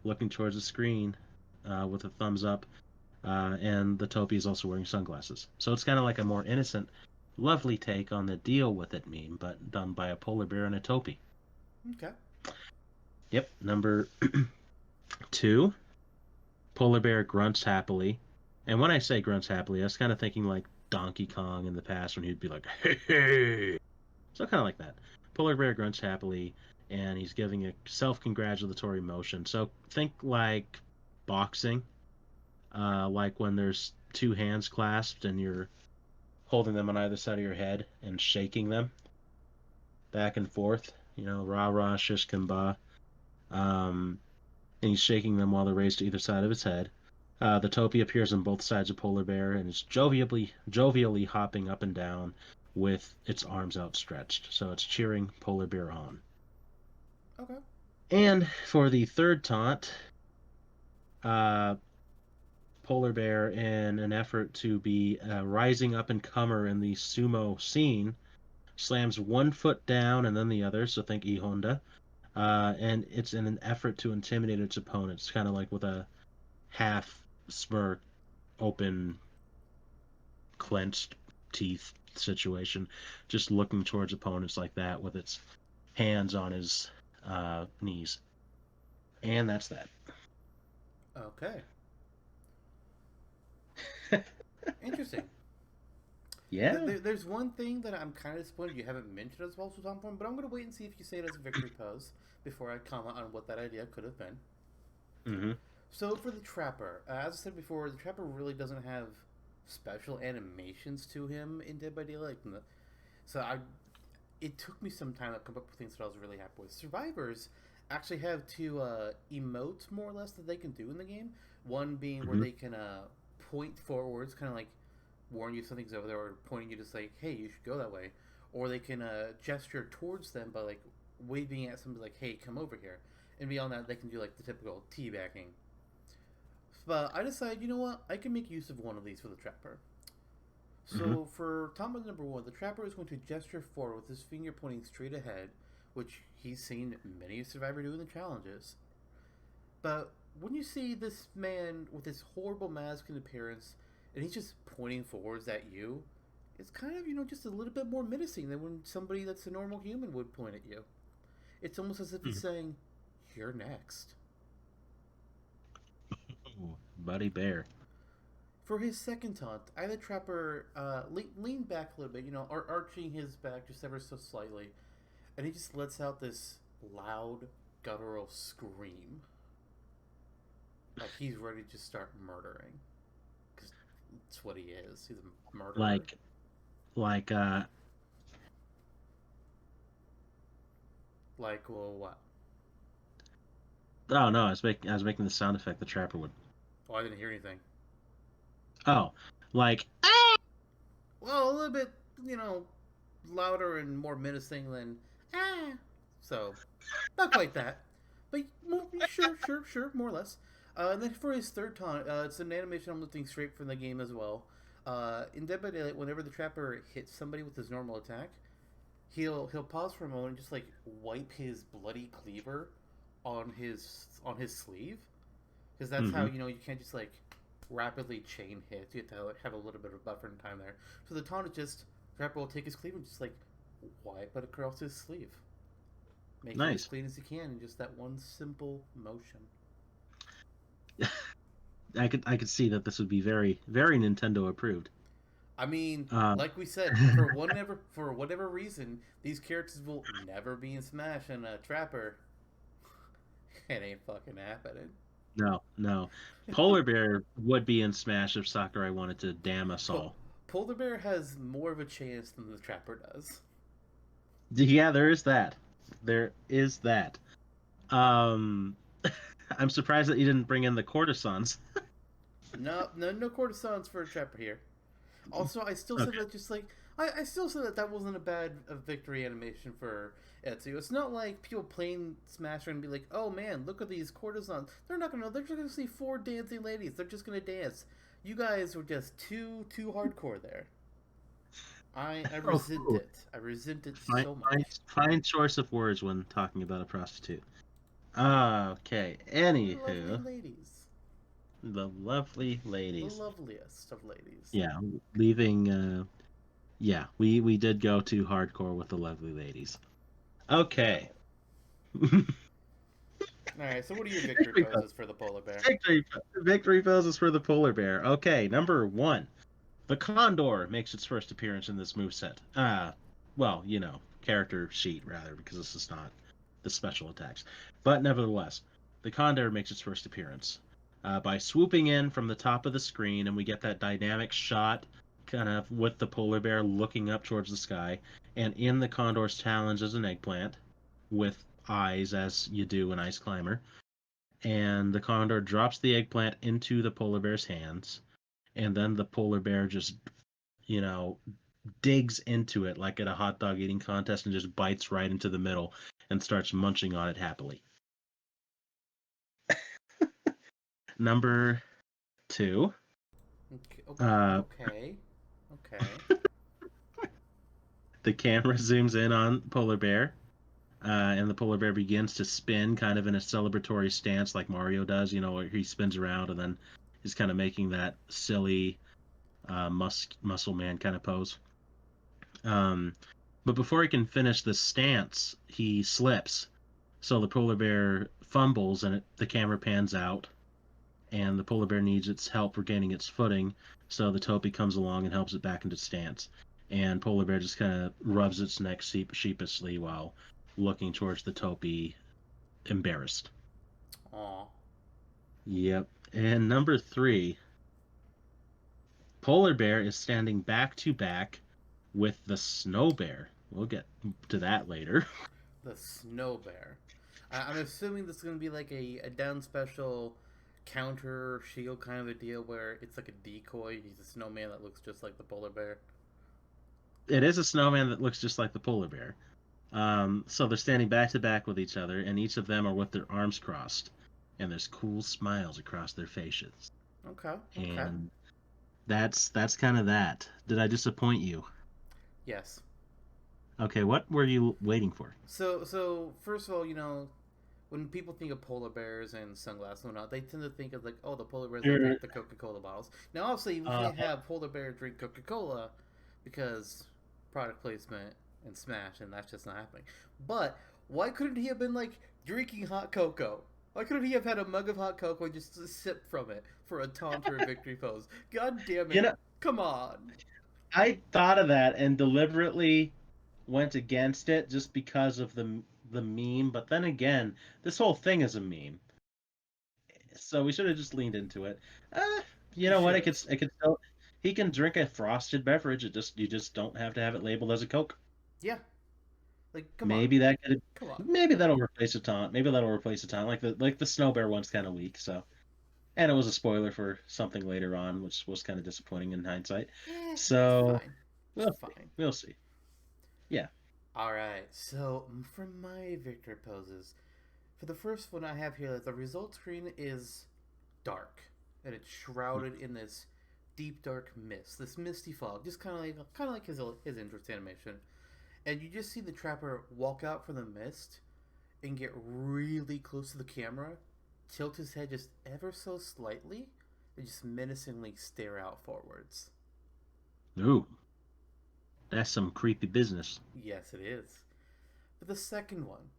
looking towards the screen with a thumbs up. And the Topi is also wearing sunglasses. So it's kind of like a more innocent, lovely take on the deal with it meme, but done by a Polar Bear and a Topi. Okay. Yep, number 2. Polar Bear grunts happily. And when I say grunts happily, I was kind of thinking like Donkey Kong in the past when he'd be like, hey, hey. So kind of like that. Polar Bear grunts happily, and he's giving a self-congratulatory motion. So think like boxing, like when there's two hands clasped and you're holding them on either side of your head and shaking them back and forth. You know, rah rah shish kamba. Um, and he's shaking them while they're raised to either side of his head. The Topi appears on both sides of Polar Bear and is jovially hopping up and down with its arms outstretched. So it's cheering Polar Bear on. Okay. And for the third taunt, uh, Polar Bear, in an effort to be a rising up and comer in the sumo scene, slams one foot down and then the other. So think E Honda. And it's in an effort to intimidate its opponents, kind of like with a half smirk, open, clenched teeth situation, just looking towards opponents like that with its hands on his knees. And that's that. Okay. Interesting. Yeah. There's one thing that I'm kind of disappointed you haven't mentioned as well, Tom Form, but I'm going to wait and see if you say it as a victory pose before I comment on what that idea could have been. Mm-hmm. So for the Trapper, as I said before, the Trapper really doesn't have special animations to him in Dead by Daylight. So it took me some time to come up with things that I was really happy with. Survivors actually have two emotes more or less that they can do in the game. One being where Mm-hmm. they can point forwards, kind of like warn you something's over there or pointing you to say, hey, you should go that way. Or they can gesture towards them by like waving at somebody like, hey, come over here. And beyond that, they can do like the typical teabagging. But I decided, you know what? I can make use of one of these for the trapper. Hmm. So for Tomba number one, the trapper is going to gesture forward with his finger pointing straight ahead, which he's seen many a survivor do in the challenges. But when you see this man with this horrible mask and appearance, and he's just pointing forwards at you, it's kind of, just a little bit more menacing than when somebody that's a normal human would point at you. It's almost as if he's saying, you're next. Ooh, Buddy Bear. For his second taunt, I had the trapper lean back a little bit, arching his back just ever so slightly, and he just lets out this loud, guttural scream. Like he's ready to start murdering. Because that's what he is. He's a murderer. Like, Like, well, what? oh no, I was making the sound effect the trapper would. Oh, I didn't hear anything. Oh, like, Well, a little bit, louder and more menacing than ah. So, not quite that, but sure, more or less. And then for his third taunt, it's an animation I'm lifting straight from the game as well. In Dead by Daylight, whenever the trapper hits somebody with his normal attack, he'll pause for a moment and just like wipe his bloody cleaver on his sleeve, because that's how you can't just like rapidly chain hits. You have to have a little bit of buffer in time there. So the taunt is just trapper will take his cleaver and just like wipe it across his sleeve, make it as clean as he can in just that one simple motion. I could see that this would be very very Nintendo approved. I mean, like we said, for whatever reason, these characters will never be in Smash, and Trapper, it ain't fucking happening. No. Polar Bear would be in Smash if Sakurai wanted to damn us all. Polar Bear has more of a chance than the Trapper does. Yeah, there is that. There is that. I'm surprised that you didn't bring in the courtesans. No courtesans for a Trapper here. Also, I still said that just like I still said that wasn't a bad victory animation for Etsu. It's not like people playing Smash are gonna be like, oh man, look at these courtesans. They're not gonna. They're just gonna see 4 dancing ladies. They're just gonna dance. You guys were just too hardcore there. I resent it. I resent it so much. Fine choice of words when talking about a prostitute. Okay. Anywho, Lovely ladies. the lovely ladies. The loveliest of ladies. Yeah, leaving. Yeah, we did go too hardcore with the lovely ladies. Okay. All right. So, what are your victory poses for the polar bear? Victory poses for the polar bear. Okay, number 1. The Condor makes its first appearance in this moveset. Well, character sheet rather, because this is not the special attacks. But nevertheless, the Condor makes its first appearance by swooping in from the top of the screen, and we get that dynamic shot kind of with the polar bear looking up towards the sky, and in the Condor's talons is an eggplant with eyes, as you do in Ice Climber. And the Condor drops the eggplant into the polar bear's hands, and then the polar bear just, digs into it like at a hot dog eating contest and just bites right into the middle and starts munching on it happily. Number 2. Okay. The camera zooms in on polar bear, and the polar bear begins to spin kind of in a celebratory stance like Mario does, where he spins around and then he's kind of making that silly muscle man kind of pose. But before he can finish the stance, he slips. So the polar bear fumbles, and the camera pans out, and the polar bear needs its help regaining its footing. So the topi comes along and helps it back into stance. And polar bear just kind of rubs its neck sheepishly while looking towards the topi, embarrassed. Aw. Yep. And number 3, polar bear is standing back to back with the snow bear. We'll get to that later. The snow bear. I'm assuming this is going to be like a down special counter shield kind of a deal where it's like a decoy. He's a snowman that looks just like the polar bear. It is a snowman that looks just like the polar bear. So they're standing back to back with each other, and each of them are with their arms crossed, and there's cool smiles across their faces. Okay, okay. And that's kind of that. Did I disappoint you? Yes. Okay, what were you waiting for? So first of all, when people think of polar bears and sunglasses and whatnot, they tend to think of like, oh, the polar bears that Sure. drink the Coca Cola bottles. Now, obviously, we Uh, can't have polar bear drink Coca Cola because product placement and Smash, and that's just not happening. But why couldn't he have been like drinking hot cocoa? Why couldn't he have had a mug of hot cocoa and just sip from it for a taunt or a victory pose? God damn you it! know, Come on. I thought of that and deliberately went against it just because of the meme. But then again, this whole thing is a meme, so we should have just leaned into it. Uh, you You know what? should have. It could still. He can drink a frosted beverage. You just don't have to have it labeled as a Coke. Yeah. Like, come on. Maybe that could. Come on. Maybe that'll replace a taunt. Maybe that'll replace a taunt. Like the snow bear one's kind of weak. So, and it was a spoiler for something later on, which was kind of disappointing in hindsight. It's So fine. It's we'll see. fine. We'll see. Yeah. All right. So for my victory poses, for the first one I have here, the result screen is dark and it's shrouded in this deep dark mist, this misty fog, just kind of like his entrance animation. And you just see the trapper walk out from the mist and get really close to the camera, tilt his head just ever so slightly, and just menacingly stare out forwards. Ooh, that's some creepy business. Yes, it is. But the second one,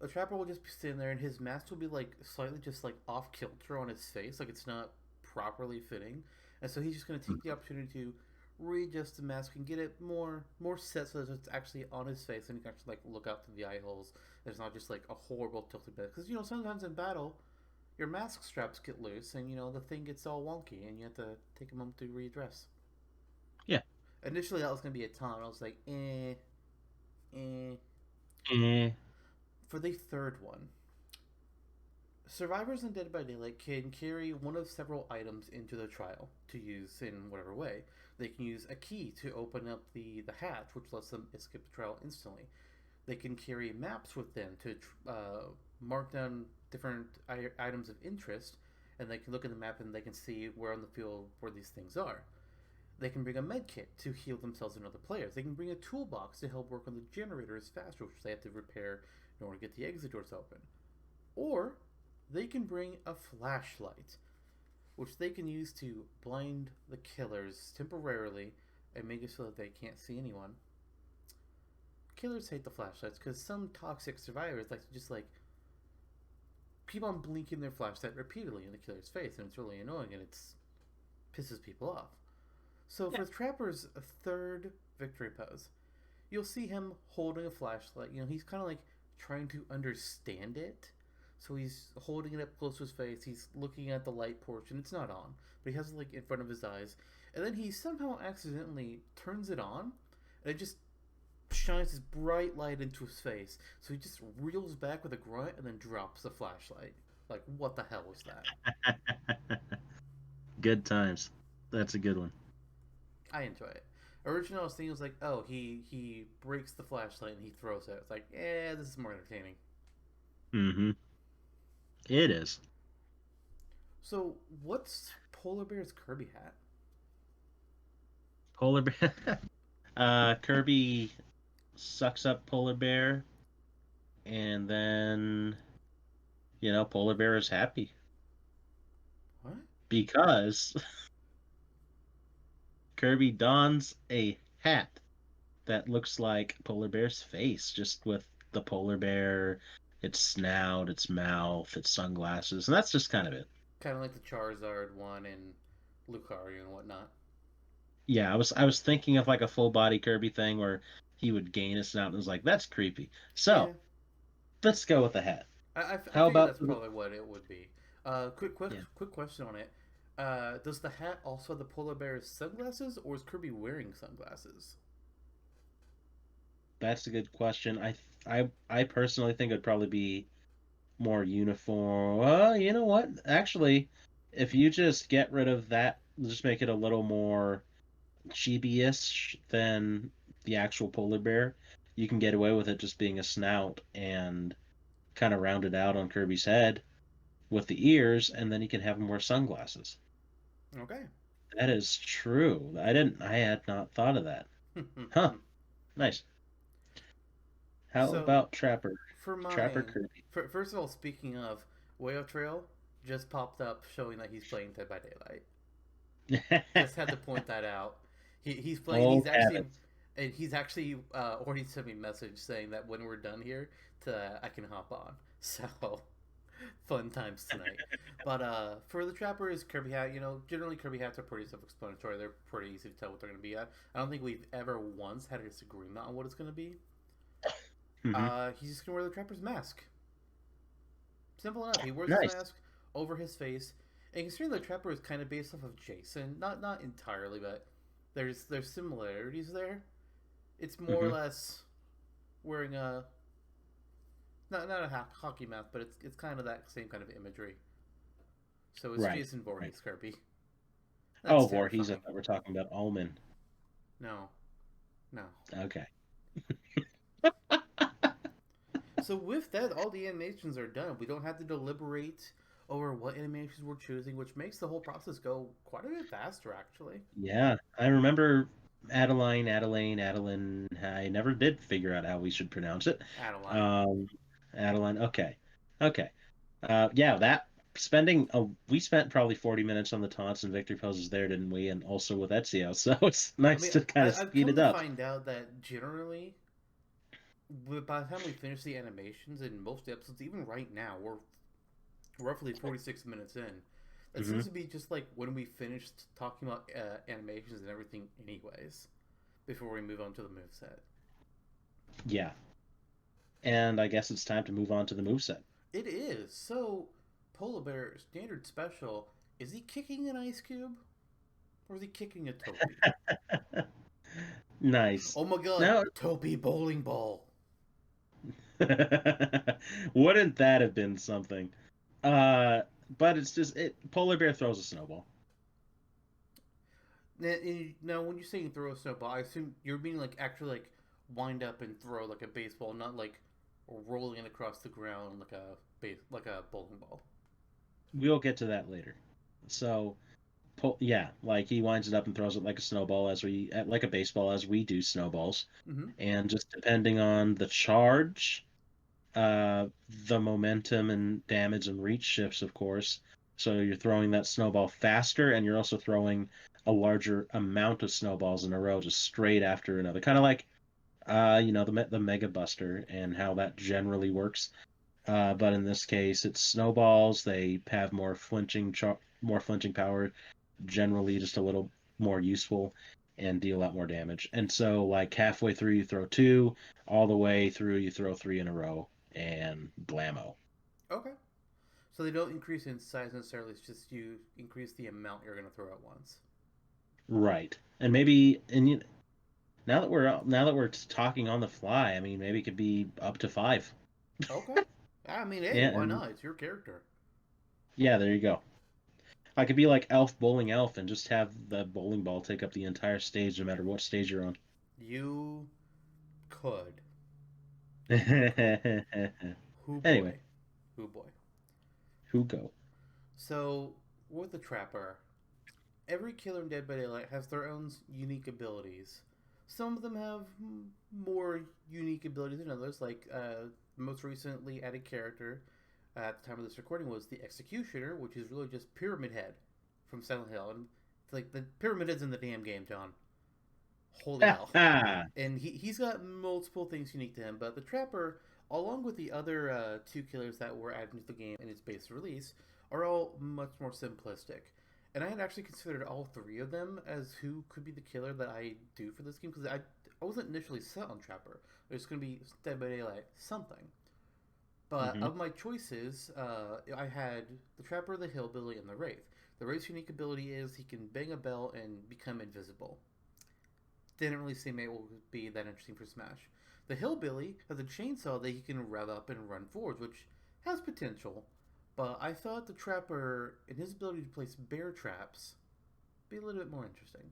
the trapper will just be sitting there, and his mask will be like slightly just like off kilter on his face, like it's not properly fitting, and so he's just going to take the opportunity to readjust the mask and get it more set so that it's actually on his face, and he can actually like look out through the eye holes. There's not just like a horrible tilted bit because sometimes in battle, your mask straps get loose, and the thing gets all wonky, and you have to take a moment to readdress. Yeah. Initially, that was going to be a taunt. I was like, eh. Eh. For the third one, survivors in Dead by Daylight can carry one of several items into the trial to use in whatever way. They can use a key to open up the hatch, which lets them escape the trial instantly. They can carry maps with them to mark down different items of interest, and they can look at the map and they can see where on the field where these things are. They can bring a med kit to heal themselves and other players. They can bring a toolbox to help work on the generators faster, which they have to repair in order to get the exit doors open. Or they can bring a flashlight, which they can use to blind the killers temporarily and make it so that they can't see anyone. Killers hate the flashlights because some toxic survivors like to just like keep on blinking their flashlight repeatedly in the killer's face, and it's really annoying and it pisses people off. So Yeah. for Trapper's third victory pose, you'll see him holding a flashlight. He's kind of like trying to understand it. So he's holding it up close to his face. He's looking at the light portion. It's not on, but he has it like in front of his eyes. And then he somehow accidentally turns it on, and it just shines this bright light into his face. So he just reels back with a grunt and then drops the flashlight. Like, what the hell was that? Good times. That's a good one. I enjoy it. Originally, I was thinking it was like, oh, he breaks the flashlight and he throws it. It's like, this is more entertaining. Mm-hmm. It is. So, what's Polar Bear's Kirby hat? Polar bear. Kirby sucks up polar bear, and then polar bear is happy What? because Kirby dons a hat that looks like polar bear's face, just with the polar bear, its snout, its mouth, its sunglasses, and that's just kind of it. Kind of like the Charizard one and Lucario and whatnot. Yeah, I was thinking of like a full body Kirby thing where he would gain a snout, and I was like, that's creepy. Yeah, So let's go with the hat. I How figured about that's probably what it would be. yeah? Quick question on it. Does the hat also have the polar bear's sunglasses, or is Kirby wearing sunglasses? That's a good question. I personally think it'd probably be more uniform. Well, you know what? Actually, if you just get rid of that, just make it a little more chibi-ish than the actual polar bear, you can get away with it just being a snout and kind of rounded out on Kirby's head with the ears, and then he can have him wear sunglasses. Okay. That is true. I had not thought of that. Huh. Nice. How So, about Trapper? for Trapper mine, Kirby. first of all, speaking of, Whale Trail just popped up showing that he's playing Dead by Daylight. Just had to point that out. He's playing. Old habits. He's actually already sent me a message saying that when we're done here, I can hop on. So fun times tonight. But for the trappers, Kirby hat. Generally Kirby hats are pretty self-explanatory. They're pretty easy to tell what they're going to be at. I don't think we've ever once had a disagreement on what it's going to be. Hmm. He's just going to wear the trapper's mask. Simple enough. He wears his Nice. mask over his face. And considering the Trapper is kind of based off of Jason, not entirely, but there's similarities there. It's more or Hmm. less wearing a not a hockey mask, but it's kind of that same kind of imagery. So it's Right. Jason Right. Voorhees Kirby. That's Oh, Voorhees. I terrifying. thought we're talking about Almond. No, no. Okay. So with that, all the animations are done. We don't have to deliberate over what animations we're choosing, which makes the whole process go quite a bit faster, actually. Yeah, I remember Adeline. I never did figure out how we should pronounce it. Adeline. Um, Adeline. Okay. Okay. Yeah, that we spent probably 40 minutes on the taunts and victory poses there, didn't we? And also with Ezio, so it's I nice mean, to kind of I've speed come it to up. find out that generally, by the time we finish the animations in most episodes, even right now, we're roughly 46 minutes in. That Hmm. seems to be just like when we finished talking about animations and everything, anyways, before we move on to the moveset. Yeah, and I guess it's time to move on to the moveset. It is. So, Polar Bear Standard Special, is he kicking an ice cube? Or is he kicking a Topi? Nice. Oh my god, Now, Topi bowling ball! wouldn't that have been something? Uh, but it's just Polar bear throws a snowball. Now, when you're saying throw a snowball, I assume you're meaning like actually like wind up and throw like a baseball, not like rolling it across the ground like a bowling ball. We'll get to that later. So, yeah, like he winds it up and throws it like a snowball like a baseball as we do snowballs, Mm-hmm. and just depending on the charge, the momentum and damage and reach shifts, of course. So you're throwing that snowball faster, and you're also throwing a larger amount of snowballs in a row, just straight after another. Kind of like, the Mega Buster and how that generally works. But in this case, it's snowballs. They have more flinching power, generally just a little more useful, and deal a lot more damage. And so, like halfway through, you throw two, all the way through, you throw three in a row, and blammo. Okay. So they don't increase in size necessarily. It's just you increase the amount you're going to throw at once. Right. And maybe, now that we're talking on the fly, I mean, maybe it could be up to five. Okay. I mean, hey, Yeah, why and not? It's your character. yeah, there you go. I could be like Elf Bowling Elf and just have the bowling ball take up the entire stage, no matter what stage you're on. You could. You could. Anyway, Who boy. Who boy. who go? So, with the Trapper, every killer in Dead by Daylight has their own unique abilities. Some of them have more unique abilities than others, like most recently added character at the time of this recording was the Executioner, which is really just Pyramid Head from Silent Hill. And it's like the Pyramid Head's in the damn game, John. Holy hell. And he's got multiple things unique to him, but the Trapper, along with the other two killers that were added into the game in its base release, are all much more simplistic. And I had actually considered all three of them as who could be the killer that I do for this game because I wasn't initially set on Trapper. There's going to be Dead by Daylight something. But Hmm. of my choices, I had the Trapper, the Hillbilly, and the Wraith. The Wraith's unique ability is he can bang a bell and become invisible. Didn't really seem able to be that interesting for Smash. The Hillbilly has a chainsaw that he can rev up and run forwards, which has potential, but I thought the trapper and his ability to place bear traps be a little bit more interesting.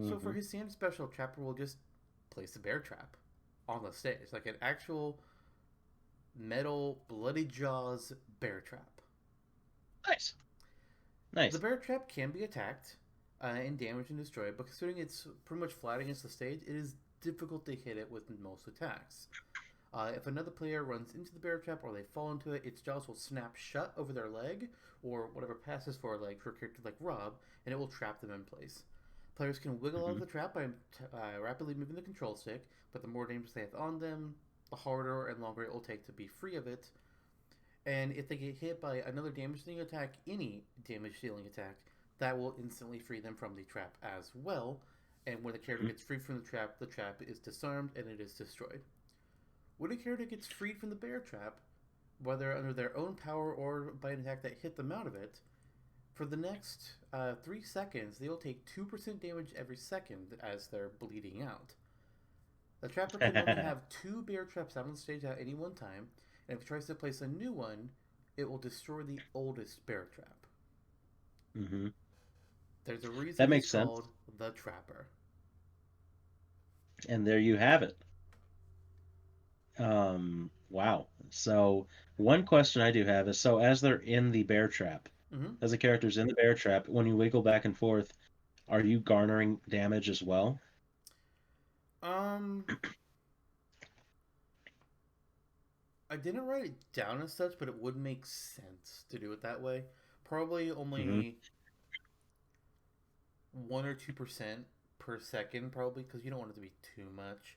So for Hmm. his standard special, trapper will just place a bear trap on the stage, like an actual metal bloody jaws bear trap. Nice, The nice. bear trap can be attacked and damaged and destroyed, but considering it's pretty much flat against the stage, it is difficult to hit it with most attacks. If another player runs into the bear trap or they fall into it, its jaws will snap shut over their leg or whatever passes for a leg for a character like Rob, and it will trap them in place. Players can wiggle out of Hmm. the trap by rapidly moving the control stick, but the more damage they have on them, the harder and longer it will take to be free of it. And if they get hit by another damage dealing attack, any damage dealing attack, that will instantly free them from the trap as well. And when the character gets free from the trap is disarmed and it is destroyed. When a character gets freed from the bear trap, whether under their own power or by an attack that hit them out of it, for the next 3 seconds, they will take 2% damage every second as they're bleeding out. The trapper can only have 2 bear traps out on the stage at any one time, and if it tries to place a new one, it will destroy the oldest bear trap. Hmm. There's a reason That he's makes sense. called the Trapper. And there you have it. Wow. So one question I do have is, so as they're in the bear trap, Mm-hmm. as the character's in the bear trap, when you wiggle back and forth, are you garnering damage as well? Um, I didn't write it down as such, but it would make sense to do it that way. Probably Hmm. only 1 or 2% per second, probably because you don't want it to be too much.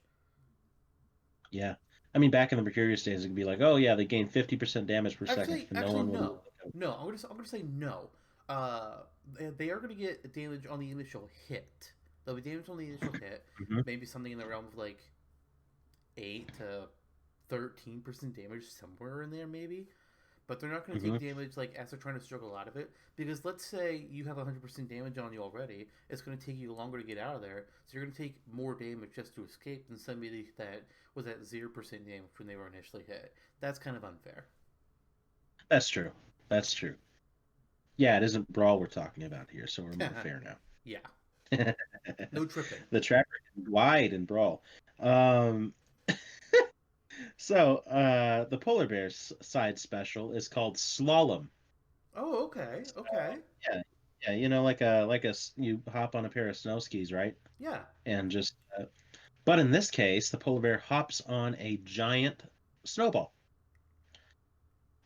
Yeah. I mean, back in the Mercurius days, it could be like, oh yeah, they gain 50% damage per second, Actually, and no actually, one would no, even no. I'm gonna say no. Uh, they are gonna get damage on the initial hit. They'll be damaged on the initial hit. know. Maybe something in the realm of like 8 to 13% damage somewhere in there, maybe. But they're not going to Hmm. take damage like as they're trying to struggle out of it. Because let's say you have 100% damage on you already, it's going to take you longer to get out of there. So you're going to take more damage just to escape than somebody that was at 0% damage when they were initially hit. That's kind of unfair. That's true. That's true. Yeah, it isn't Brawl we're talking about here, so we're more fair Yeah, now. no tripping. The trapper can wide and Brawl. Um, the polar bear's side special is called Slalom. Oh, okay, okay. Yeah, yeah, you hop on a pair of snow skis, right? Yeah. And just but in this case, the polar bear hops on a giant snowball,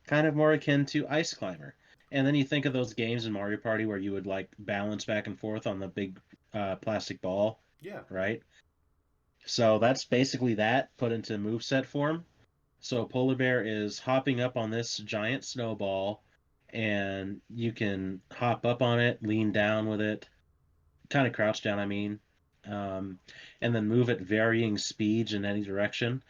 kind of more akin to Ice Climber. And then you think of those games in Mario Party where you would like balance back and forth on the big plastic ball, Yeah. right? So that's basically that put into moveset form. So polar bear is hopping up on this giant snowball, and you can hop up on it, lean down with it, kind of crouch down, I mean, um, and then move at varying speeds in any direction.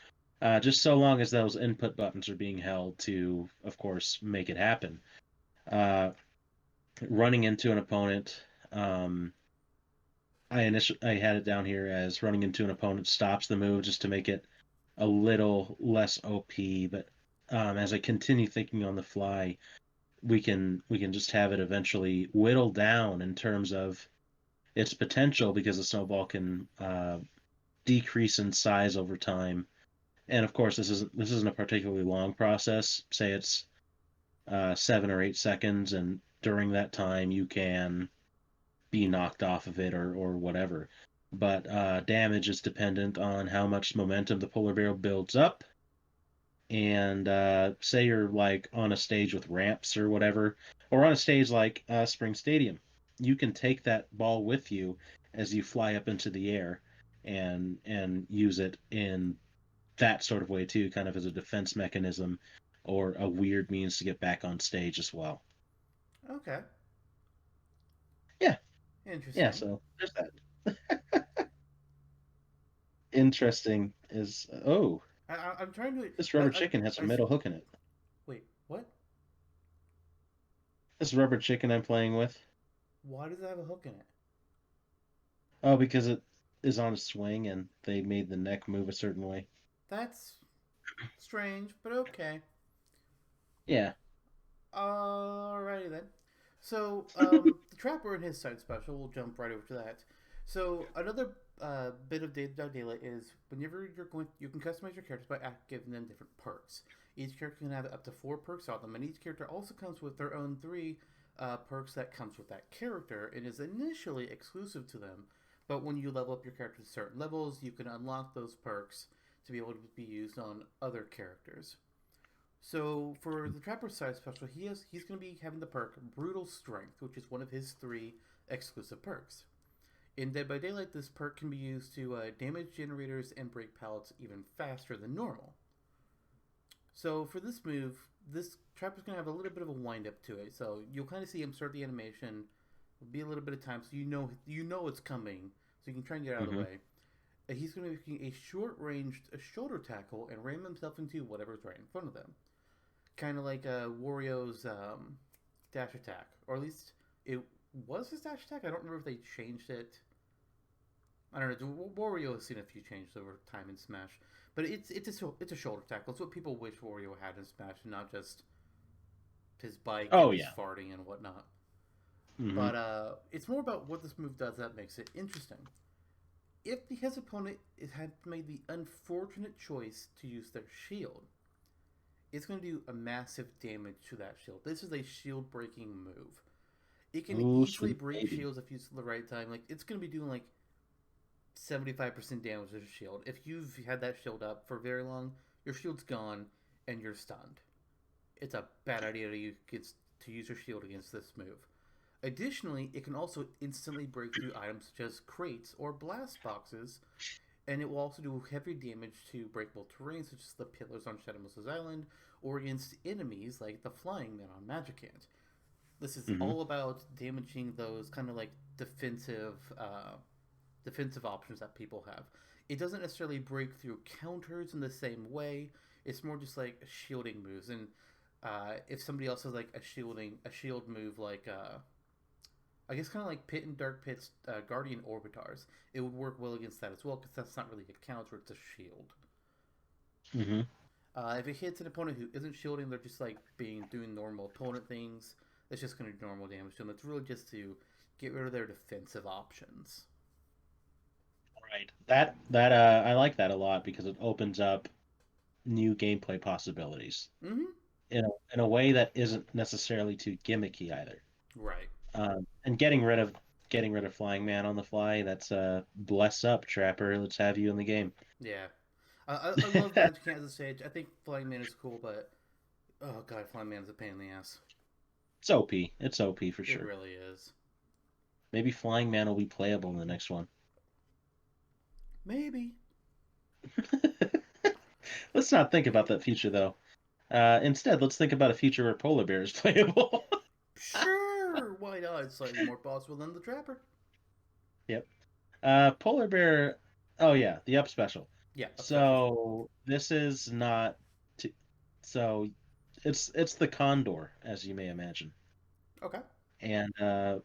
Just so long as those input buttons are being held to, of course, make it happen. Uh, Running into an opponent, I had it down here as running into an opponent stops the move just to make it a little less OP. But as I continue thinking on the fly, we can just have it eventually whittle down in terms of its potential because the snowball can decrease in size over time. And of course, this isn't a particularly long process. Say it's 7 or 8 seconds, and during that time you can be knocked off of it or whatever. But damage is dependent on how much momentum the polar bear builds up. And say you're like on a stage with ramps or whatever, or on a stage like Spring Stadium, you can take that ball with you as you fly up into the air and use it in that sort of way too, kind of as a defense mechanism or a weird means to get back on stage as well. Okay. Yeah, yeah. Interesting. So there's that. Interesting is oh, I'm trying to. this I, rubber I, chicken has a I. metal hook in it. Wait, what? This rubber chicken I'm playing with. Why does it have a hook in it? Oh, because it is on a swing and they made the neck move a certain way. That's strange, but okay. Yeah. Alrighty then. So, the Trapper and his side special, we'll jump right over to that. So, another bit of daylight is whenever you're going, you can customize your characters by giving them different perks. Each character can have up to 4 perks on them, and each character also comes with their own 3 perks that comes with that character and is initially exclusive to them. But when you level up your character to certain levels, you can unlock those perks to be able to be used on other characters. So for the Trapper side special, he's going to be having the perk Brutal Strength, which is one of his 3 exclusive perks. In Dead by Daylight, this perk can be used to damage generators and break pallets even faster than normal. So for this move, this Trapper's going to have a little bit of a wind up to it. So you'll kind of see him start the animation. It'll be a little bit of time, so you know it's coming, so you can try and get out of the Hmm. way. He's going to be making a short ranged shoulder tackle and ram himself into whatever's right in front of them, kind of like Wario's dash attack, or at least it was his dash attack. I don't remember if they changed it. I don't know. Wario has seen a few changes over time in Smash, but it's a shoulder tackle. It's what people wish Wario had in Smash, and not just his bike Oh and his yeah. farting and whatnot. Hmm. But it's more about what this move does that makes it interesting. If his opponent had made the unfortunate choice to use their shield, it's going to do a massive damage to that shield. This is a shield breaking move. It can Ooh, easily sweet break baby. shields if used at the right time. Like it's going to be doing like 75% damage to the shield. If you've had that shield up for very long, your shield's gone and you're stunned. It's a bad idea to use your shield against this move. Additionally, it can also instantly break through items such as crates or blast boxes, and it will also do heavy damage to breakable terrain such as the pillars on Shadow Moses Island or against enemies like the Flying Man on Magicant. This is Hmm. all about damaging those kind of like defensive options that people have. It doesn't necessarily break through counters in the same way. It's more just like shielding moves, and if somebody else has like a shield move like I guess kind of like Pit and Dark Pit's Guardian Orbitars, it would work well against that as well because that's not really a counter; it's a shield. Hmm. If it hits an opponent who isn't shielding, they're just like doing normal opponent things. It's just going to do normal damage to them. It's really just to get rid of their defensive options. Right. That I like that a lot because it opens up new gameplay possibilities Mm-hmm. in a way that isn't necessarily too gimmicky either. Right. And getting rid of Flying Man on the fly. That's bless up, Trapper. Let's have you in the game. Yeah. I love Magic Cat as a stage. I think Flying Man is cool, but oh god, Flying Man's a pain in the ass. It's OP. It's OP for It sure. really is. Maybe Flying Man will be playable in the next one. Maybe. Let's not think about that future though. Instead, let's think about a future where Polar Bear is playable. Sure, why not? It's slightly more possible than the Trapper. Yep. Polar Bear. Oh yeah, the up special. Yeah, up specials. So this is not. T- so it's the Condor, as you may imagine, Okay. and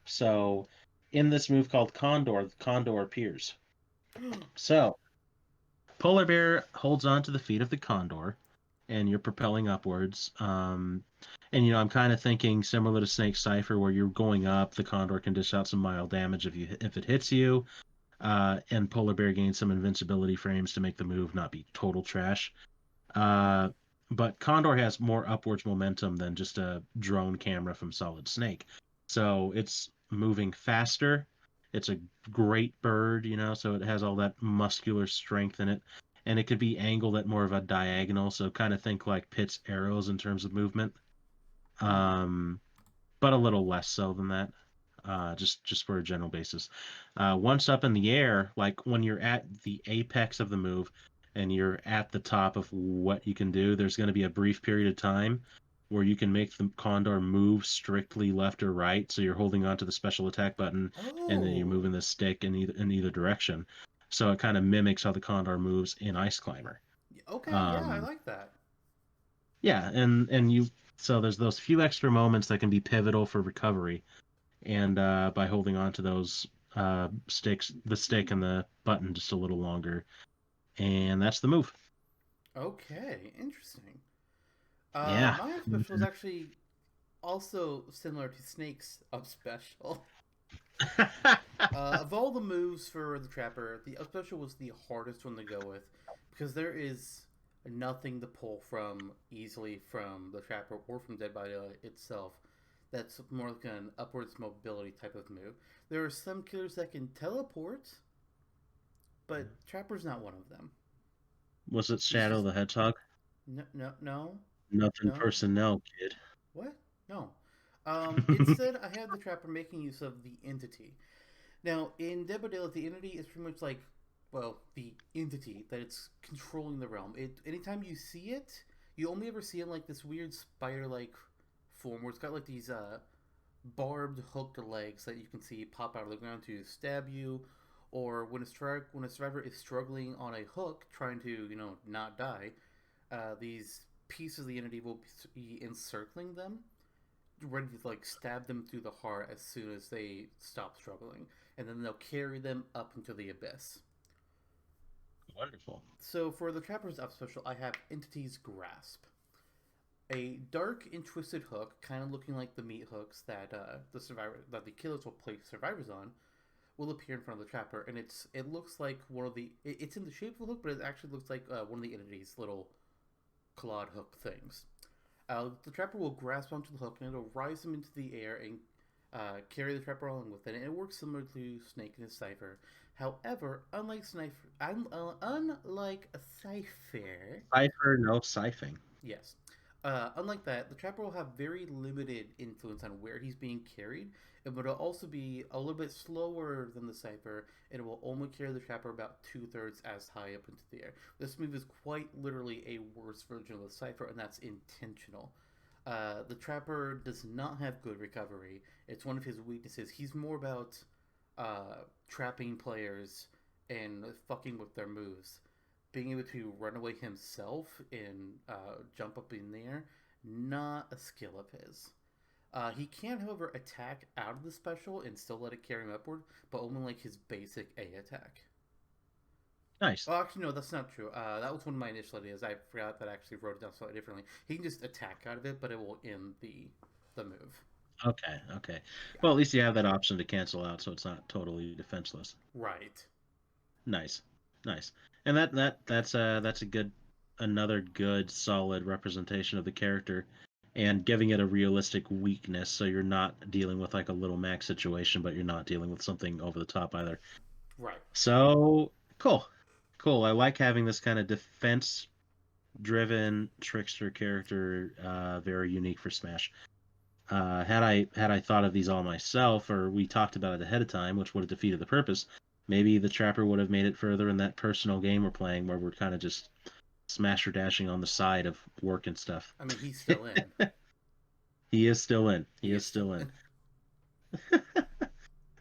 so in this move called Condor, the Condor appears. So Polar Bear holds on to the feet of the Condor, and you're propelling upwards. And I'm kind of thinking similar to Snake Cipher, where you're going up, the Condor can dish out some mild damage if it hits you, and Polar Bear gains some invincibility frames to make the move not be total trash. Uh, but Condor has more upwards momentum than just a drone camera from Solid Snake. So it's moving faster. It's a great bird, so it has all that muscular strength in it. And it could be angled at more of a diagonal, so kind of think like Pitt's arrows in terms of movement. Mm-hmm. Um, but a little less so than that. Just for a general basis. Once up in the air, like when you're at the apex of the move and you're at the top of what you can do, there's going to be a brief period of time where you can make the Condor move strictly left or right. So you're holding onto the special attack button and then you're Oh. moving the stick in either direction. So it kind of mimics how the Condor moves in Ice Climber. Okay, yeah, I Um, like that. yeah, and you so there's those few extra moments that can be pivotal for recovery and by holding on to those sticks, the stick and the button just a little longer, and that's the move. Okay, interesting. Yeah. My up special is actually also similar to Snake's up special. Of all the moves for the Trapper, the up special was the hardest one to go with because there is nothing to pull from easily from the Trapper or from Dead by Daylight itself. That's more like an upwards mobility type of move. There are some killers that can teleport, but Trapper's not one of them. Was it He's Shadow just the Hedgehog? no, no, no, Nothing no. personnel, kid. What? No. Instead, I have the Trapper making use of the entity. Now, in Dead by Daylight, the entity is pretty much like, well, the entity that it's controlling the realm. Anytime you see it, you only ever see it like this weird spider-like form where it's got like these barbed hooked legs that you can see pop out of the ground to stab you, or when a survivor is struggling on a hook trying to not die, these pieces of the entity will be encircling them, ready to like stab them through the heart as soon as they stop struggling, and then they'll carry them up into the abyss. Wonderful. So for the Trapper's up special, I have Entity's Grasp, a dark and twisted hook, kind of looking like the meat hooks that the killers will place survivors on, will appear in front of the Trapper, and it looks like it's in the shape of a hook, but it actually looks like one of the entity's little clawed hook things. The Trapper will grasp onto the hook and it'll rise him into the air and carry the Trapper along with it. And it works similar to Snake and his Cypher. However, unlike a Cypher, Cipher, no siphoning. yes. Unlike that, the Trapper will have very limited influence on where he's being carried, but it'll also be a little bit slower than the Cypher, and it will only carry the Trapper about 2/3 as high up into the air. This move is quite literally a worse version of the Cypher, and that's intentional. The Trapper does not have good recovery. It's one of his weaknesses. He's more about trapping players and fucking with their moves. Being able to run away himself and jump up in the air, not a skill of his. He can, however, attack out of the special and still let it carry him upward, but only like his basic A attack. Nice. Well, actually, no, that's not true. That was one of my initial ideas. I forgot that I actually wrote it down slightly differently. He can just attack out of it, but it will end the move. Okay, okay. Yeah. Well, at least you have that option to cancel out, so it's not totally defenseless. Right. Nice, nice. And that's a good, another good solid representation of the character, and giving it a realistic weakness, so you're not dealing with like a little max situation, but you're not dealing with something over the top either. Right. So cool, cool. I like having this kind of defense-driven trickster character, very unique for Smash. Had I thought of these all myself, or we talked about it ahead of time, which would have defeated the purpose, maybe the Trapper would have made it further in that personal game we're playing, where we're kind of just smasher dashing on the side of work and stuff. I mean, he's still in. He is still in. He He is is still still in. in.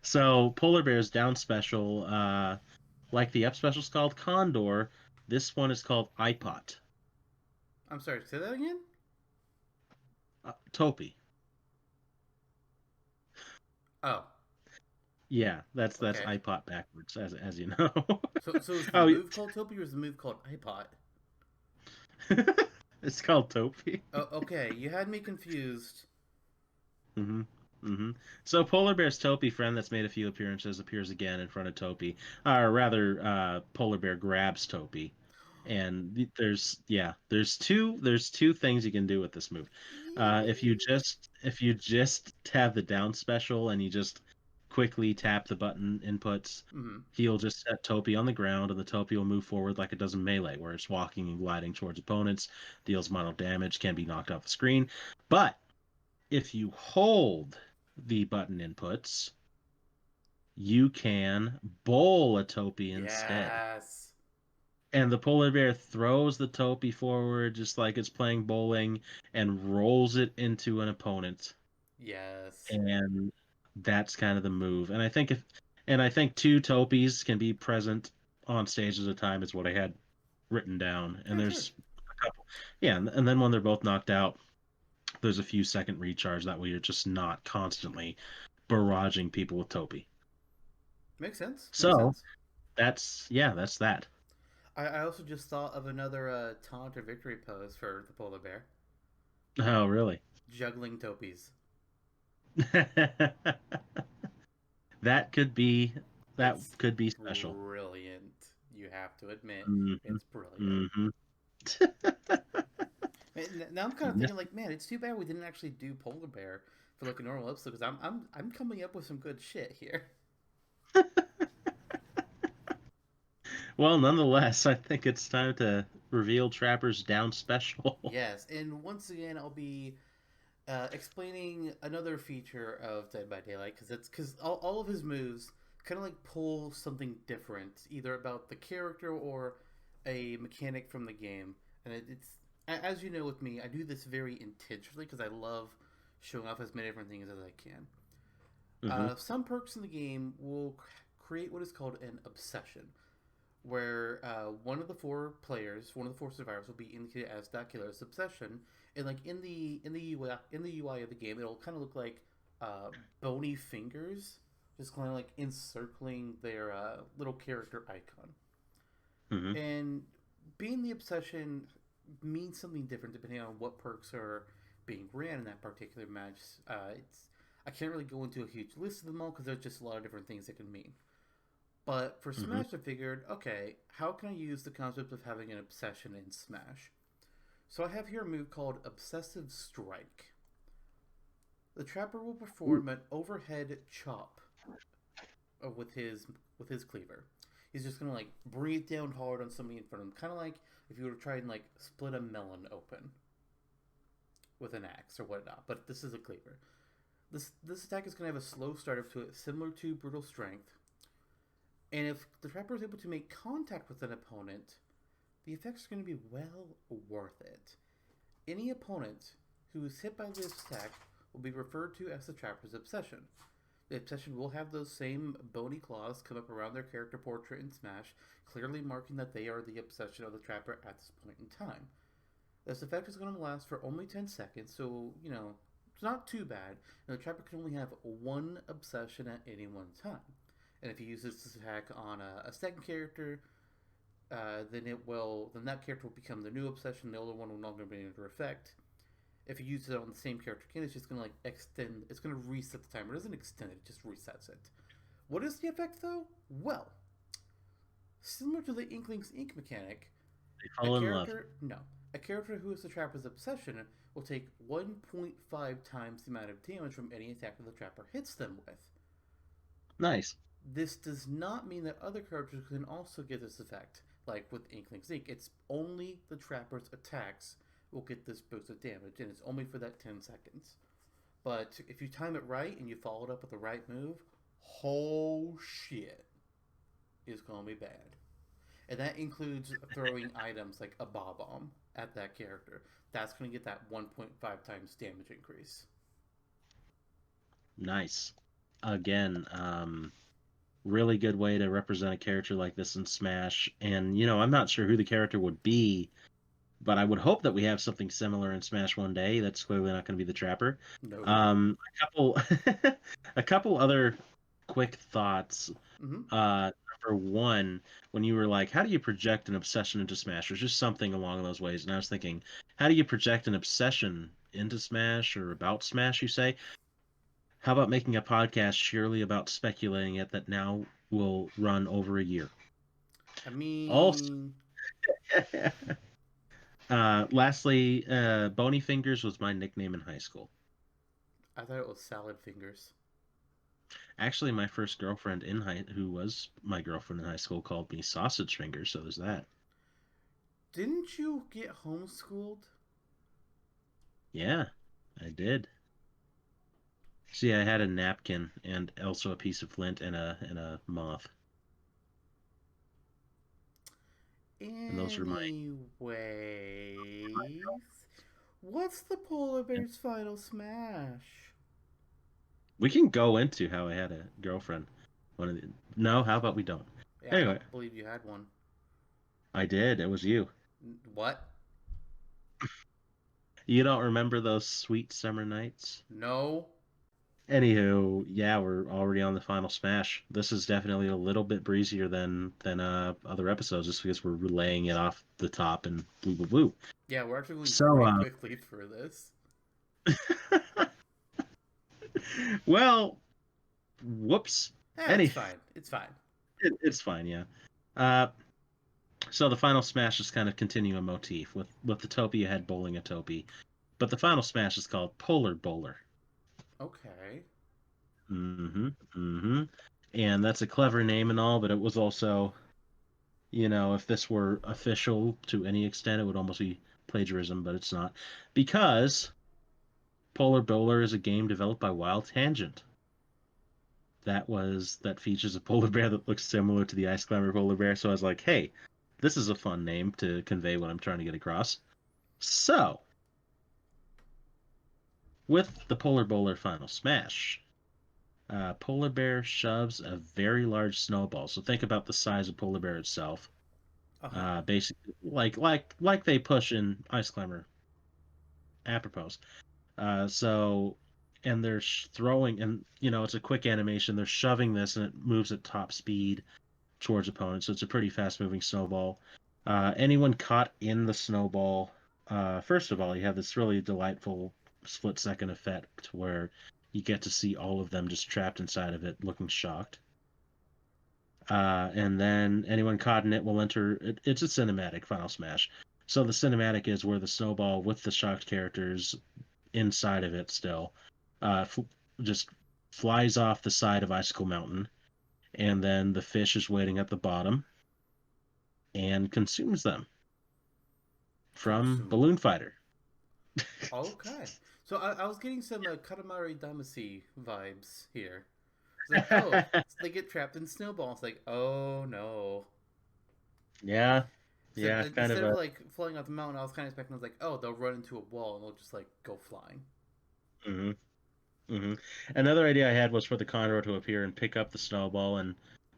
So Polar Bear's down special, like the up special is called Condor, this one is called iPot. I'm sorry, say that again? Topi. Oh, Yeah, that's okay. iPot backwards, as you know. So is the Oh, move called Topi or is the move called iPod? it's called Topi. Oh, okay. You had me confused. hmm So Polar Bear's Topi friend that's made a few appearances appears again in front of Topi. Or rather, Polar Bear grabs Topi. And there's two things you can do with this move. If you just have the down special and you just quickly tap the button inputs, Mm-hmm. he'll just set Topi on the ground and the Topi will move forward like it does in Melee, where it's walking and gliding towards opponents, deals model damage, can be knocked off the screen. But if you hold the button inputs, you can bowl a Topi instead. Yes. And the polar bear throws the Topi forward just like it's playing bowling and rolls it into an opponent. Yes. And that's kind of the move. And I think two Topis can be present on stage at a time is what I had written down. And Yeah, sure. there's a couple. Yeah, and then when they're both knocked out, there's a few second recharge. That way you're just not constantly barraging people with Topi. Makes sense. Makes So sense. that's that. I also just thought of another taunt or victory pose for the polar bear. Oh, really? Juggling topies. That could be that It's could be special. brilliant. You have to admit, Hmm. it's brilliant. Hmm. Now I'm kind of thinking like, man, it's too bad we didn't actually do polar bear for like a normal episode because I'm coming up with some good shit here. Well, nonetheless, I think it's time to reveal Trapper's down special. Yes, and once again, I'll be explaining another feature of Dead by Daylight because all of his moves kind of like pull something different, either about the character or a mechanic from the game. And as you know with me, I do this very intentionally because I love showing off as many different things as I can. Hmm. Some perks in the game will create what is called an obsession, where one of the four survivors, will be indicated as that killer's obsession, and like in the UI of the game, it'll kind of look like bony fingers, just kind of like encircling their little character icon. Hmm. And being the obsession means something different depending on what perks are being ran in that particular match. It's I can't really go into a huge list of them all because there's just a lot of different things it can mean. But for Hmm. Smash, I figured, okay, how can I use the concept of having an obsession in Smash? So I have here a move called Obsessive Strike. The trapper will Ooh, perform an overhead chop with his cleaver. He's just gonna like bring it down hard on somebody in front of him, kind of like if you were to try and like split a melon open with an axe or whatnot. But this is a cleaver. This attack is gonna have a slow startup to it, similar to Brutal Strength. And if the trapper is able to make contact with an opponent, the effects are going to be well worth it. Any opponent who is hit by this attack will be referred to as the trapper's obsession. The obsession will have those same bony claws come up around their character portrait in Smash, clearly marking that they are the obsession of the trapper at this point in time. This effect is going to last for only 10 seconds, so, it's not too bad, and the trapper can only have one obsession at any one time. And if he uses this attack on a second character, then that character will become the new obsession. The older one will no longer be under effect. If you use it on the same character again, it's just gonna like extend. It's gonna reset the timer. It doesn't extend it; it just resets it. What is the effect though? Well, similar to the Inkling's Ink mechanic, they a fall in love. character no, a character who is the trapper's obsession will take 1.5 times the amount of damage from any attack that the trapper hits them with. Nice. This does not mean that other characters can also get this effect, like with Inkling Zeke. It's only the Trapper's attacks will get this boost of damage, and it's only for that 10 seconds. But if you time it right and you follow it up with the right move, whole shit is gonna be bad. And that includes throwing items like a Bob Bomb at that character. That's gonna get that 1.5 times damage increase. Nice. Again, really good way to represent a character like this in Smash. And I'm not sure who the character would be, but I would hope that we have something similar in Smash one day. That's clearly not going to be the Trapper. No. A couple, a couple other quick thoughts. Mm-hmm. Number one, when you were like, "How do you project an obsession into Smash?" Or just something along those ways, and I was thinking, "How do you project an obsession into Smash or about Smash?" You say, "How about making a podcast sheerly about speculating it that now will run over a year?" I Also, mean, lastly, Bony Fingers was my nickname in high school. I thought it was Salad Fingers. Actually, my first girlfriend who was my girlfriend in high school, called me Sausage Fingers. So there's that. Didn't you get homeschooled? Yeah, I did. See, I had a napkin and also a piece of flint and a moth, and those were my. Anyways, what's the polar bear's final smash? We can go into how I had a girlfriend. No, how about we don't? Yeah, I Anyway, don't believe you had one. I did. It was you. What? You don't remember those sweet summer nights? No. Anywho, yeah, we're already on the final smash. This is definitely a little bit breezier than other episodes, just because we're laying it off the top and blue blue blue. Yeah, we're actually going So, pretty quickly through this. Well, whoops. It's Any, fine. It's fine. it's fine, yeah. Uh, so the final smash is kind of continue a motif. With the Topi, you had bowling a Topi, but the final smash is called Polar Bowler. Okay. Mm-hmm. Mm-hmm. And that's a clever name and all, but it was also, if this were official to any extent, it would almost be plagiarism, but it's not, because Polar Bowler is a game developed by Wild Tangent. That features a polar bear that looks similar to the ice climber polar bear. So I was like, hey, this is a fun name to convey what I'm trying to get across. So with the Polar Bowler Final Smash, polar bear shoves a very large snowball. So think about the size of polar bear itself. Uh huh. Basically, like they push in ice climber apropos. So, and they're throwing, and it's a quick animation. They're shoving this, and it moves at top speed towards opponents. So it's a pretty fast moving snowball. Anyone caught in the snowball, first of all, you have this really delightful split second effect where you get to see all of them just trapped inside of it, looking shocked. And then anyone caught in it will enter. It's a cinematic Final Smash. So the cinematic is where the snowball with the shocked characters inside of it still just flies off the side of Icicle Mountain, and then the fish is waiting at the bottom and consumes them from Consume Balloon them. Fighter. Okay. So I was getting some Katamari Damacy vibes here. It's like, oh, they get trapped in snowballs. It's like, oh no. Yeah, So yeah, kind instead of of a. like flying off the mountain, I was kind of expecting, I was like, oh, they'll run into a wall and they'll just like go flying. Hmm. Hmm. Another idea I had was for the Condor to appear and pick up the snowball and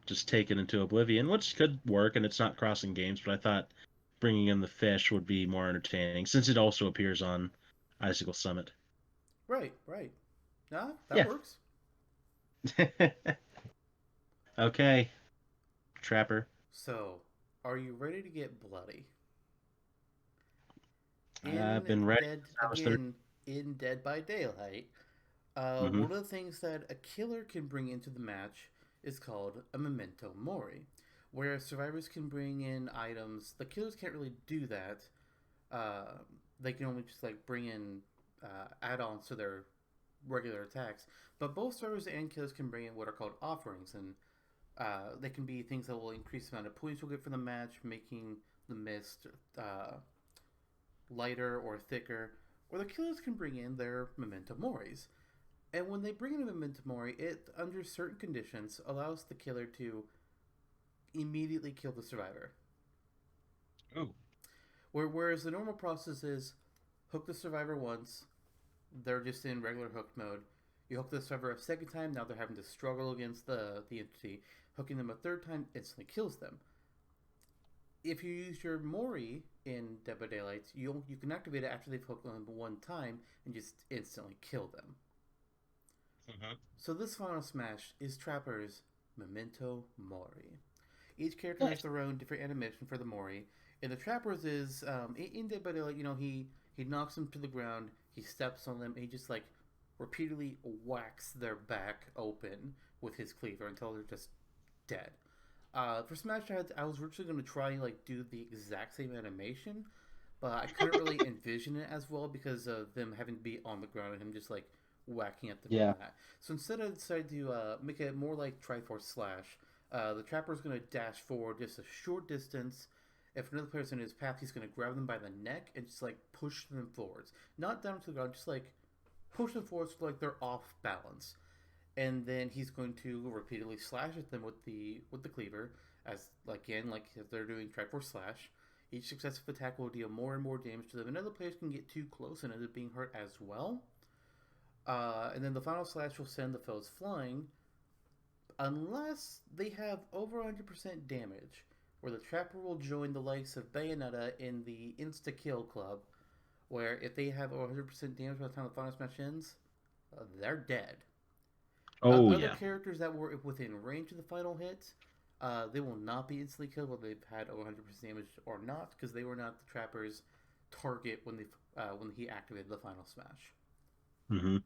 just take it into oblivion, which could work, and it's not crossing games. But I thought bringing in the fish would be more entertaining since it also appears on Icicle Summit. Right, right. Nah, that Yeah. works. Okay, Trapper. So, are you ready to get bloody? I've In been ready Dead since I was 30. again in Dead by Daylight, Mm-hmm. one of the things that a killer can bring into the match is called a Memento Mori, where survivors can bring in items. The killers can't really do that. Uh, they can only just like bring in add-ons to their regular attacks. But both survivors and killers can bring in what are called offerings, and they can be things that will increase the amount of points you'll get for the match, making the mist lighter or thicker. Or the killers can bring in their Memento Moris. And when they bring in a Memento Mori, it, under certain conditions, allows the killer to immediately kill the survivor. Oh. Whereas the normal process is hook the survivor once, they're just in regular hooked mode. You hook the survivor a second time, now they're having to struggle against the entity. Hooking them a third time instantly kills them. If you use your Mori in Dead by Daylight, you can activate it after they've hooked them one time and just instantly kill them. Mm-hmm. So this final smash is Trapper's Memento Mori. Each character has Nice. their own different animation for the Mori. And the Trapper's is in Dead by Daylight, he knocks them to the ground, he steps on them, and he just like repeatedly whacks their back open with his cleaver until they're just dead. For Smash, I was originally going to try and like do the exact same animation, but I couldn't really envision it as well because of them having to be on the ground and him just like whacking at them Yeah. from that. So instead, I decided to make it more like Triforce Slash. The Trapper is going to dash forward just a short distance. If another player's in his path, he's going to grab them by the neck and just like push them forwards, not down to the ground, just like push them forwards so like they're off balance. And then he's going to repeatedly slash at them with the cleaver, as again like if they're doing Triforce Slash. Each successive attack will deal more and more damage to them, and other players can get too close and end up being hurt as well. And then the final slash will send the foes flying, unless they have over 100% damage, where the Trapper will join the likes of Bayonetta in the Insta Kill Club, where if they have over 100% damage by the time the final smash ends, they're dead. Oh Other yeah. characters that were within range of the final hit, they will not be instantly killed whether they've had over 100% damage or not, because they were not the Trapper's target when he activated the final smash. Mm-hmm.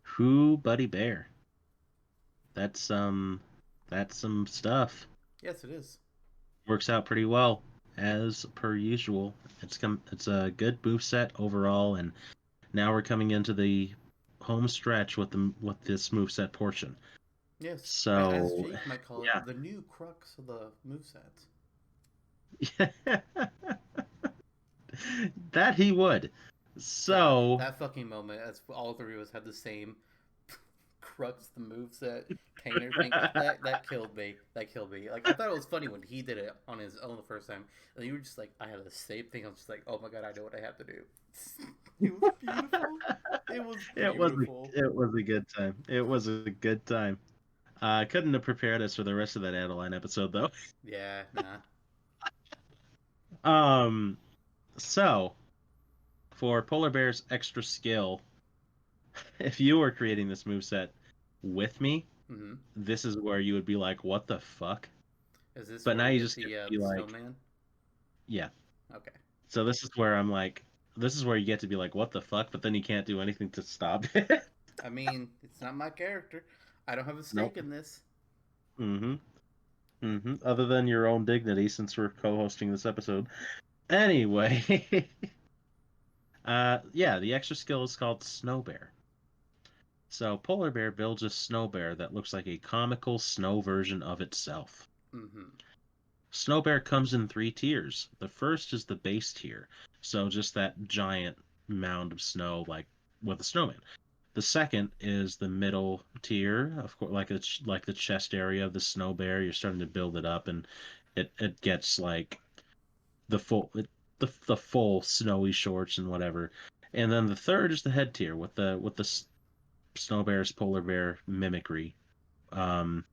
Who, Buddy Bear? That's some stuff. Yes, it is. Works out pretty well as per usual. It's a good move set overall, and now we're coming into the home stretch with this move set portion. Yes, as So, Jake might call yeah. it, the new crux of the moveset. That he would. God, So, that fucking moment, as all three of us had the same crux the moveset painter thing. That killed me. That killed me. Like I thought it was funny when he did it on his own the first time, and you were just like, I had the same thing. I was just like, oh my god, I know what I have to do. It was beautiful. It was it was beautiful. it was a good time. It was a good time. I couldn't have prepared us for the rest of that Adeline episode though. Yeah, nah. Um, so for Polar Bear's extra skill, if you were creating this moveset with me, Mm-hmm. this is where you would be like, "What the fuck?" Is this But where now we you get just get to the be like, snowman? "Yeah." Okay. So this is where I'm like, this is where you get to be like, "What the fuck?" But then you can't do anything to stop it. I mean, it's not my character. I don't have a stake Nope. in this. Mm-hmm. Mm-hmm. Other than your own dignity, since we're co-hosting this episode. Anyway, yeah, the extra skill is called Snow Bear. So Polar Bear builds a snow bear that looks like a comical snow version of itself. Mm-hmm. Snow Bear comes in three tiers. The first is the base tier, so just that giant mound of snow, like with a snowman. The second is the middle tier, of course, like the chest area of the snow bear. You're starting to build it up, and it gets like the full the full snowy shorts and whatever. And then the third is the head tier with the snow bear's polar bear mimicry. Um,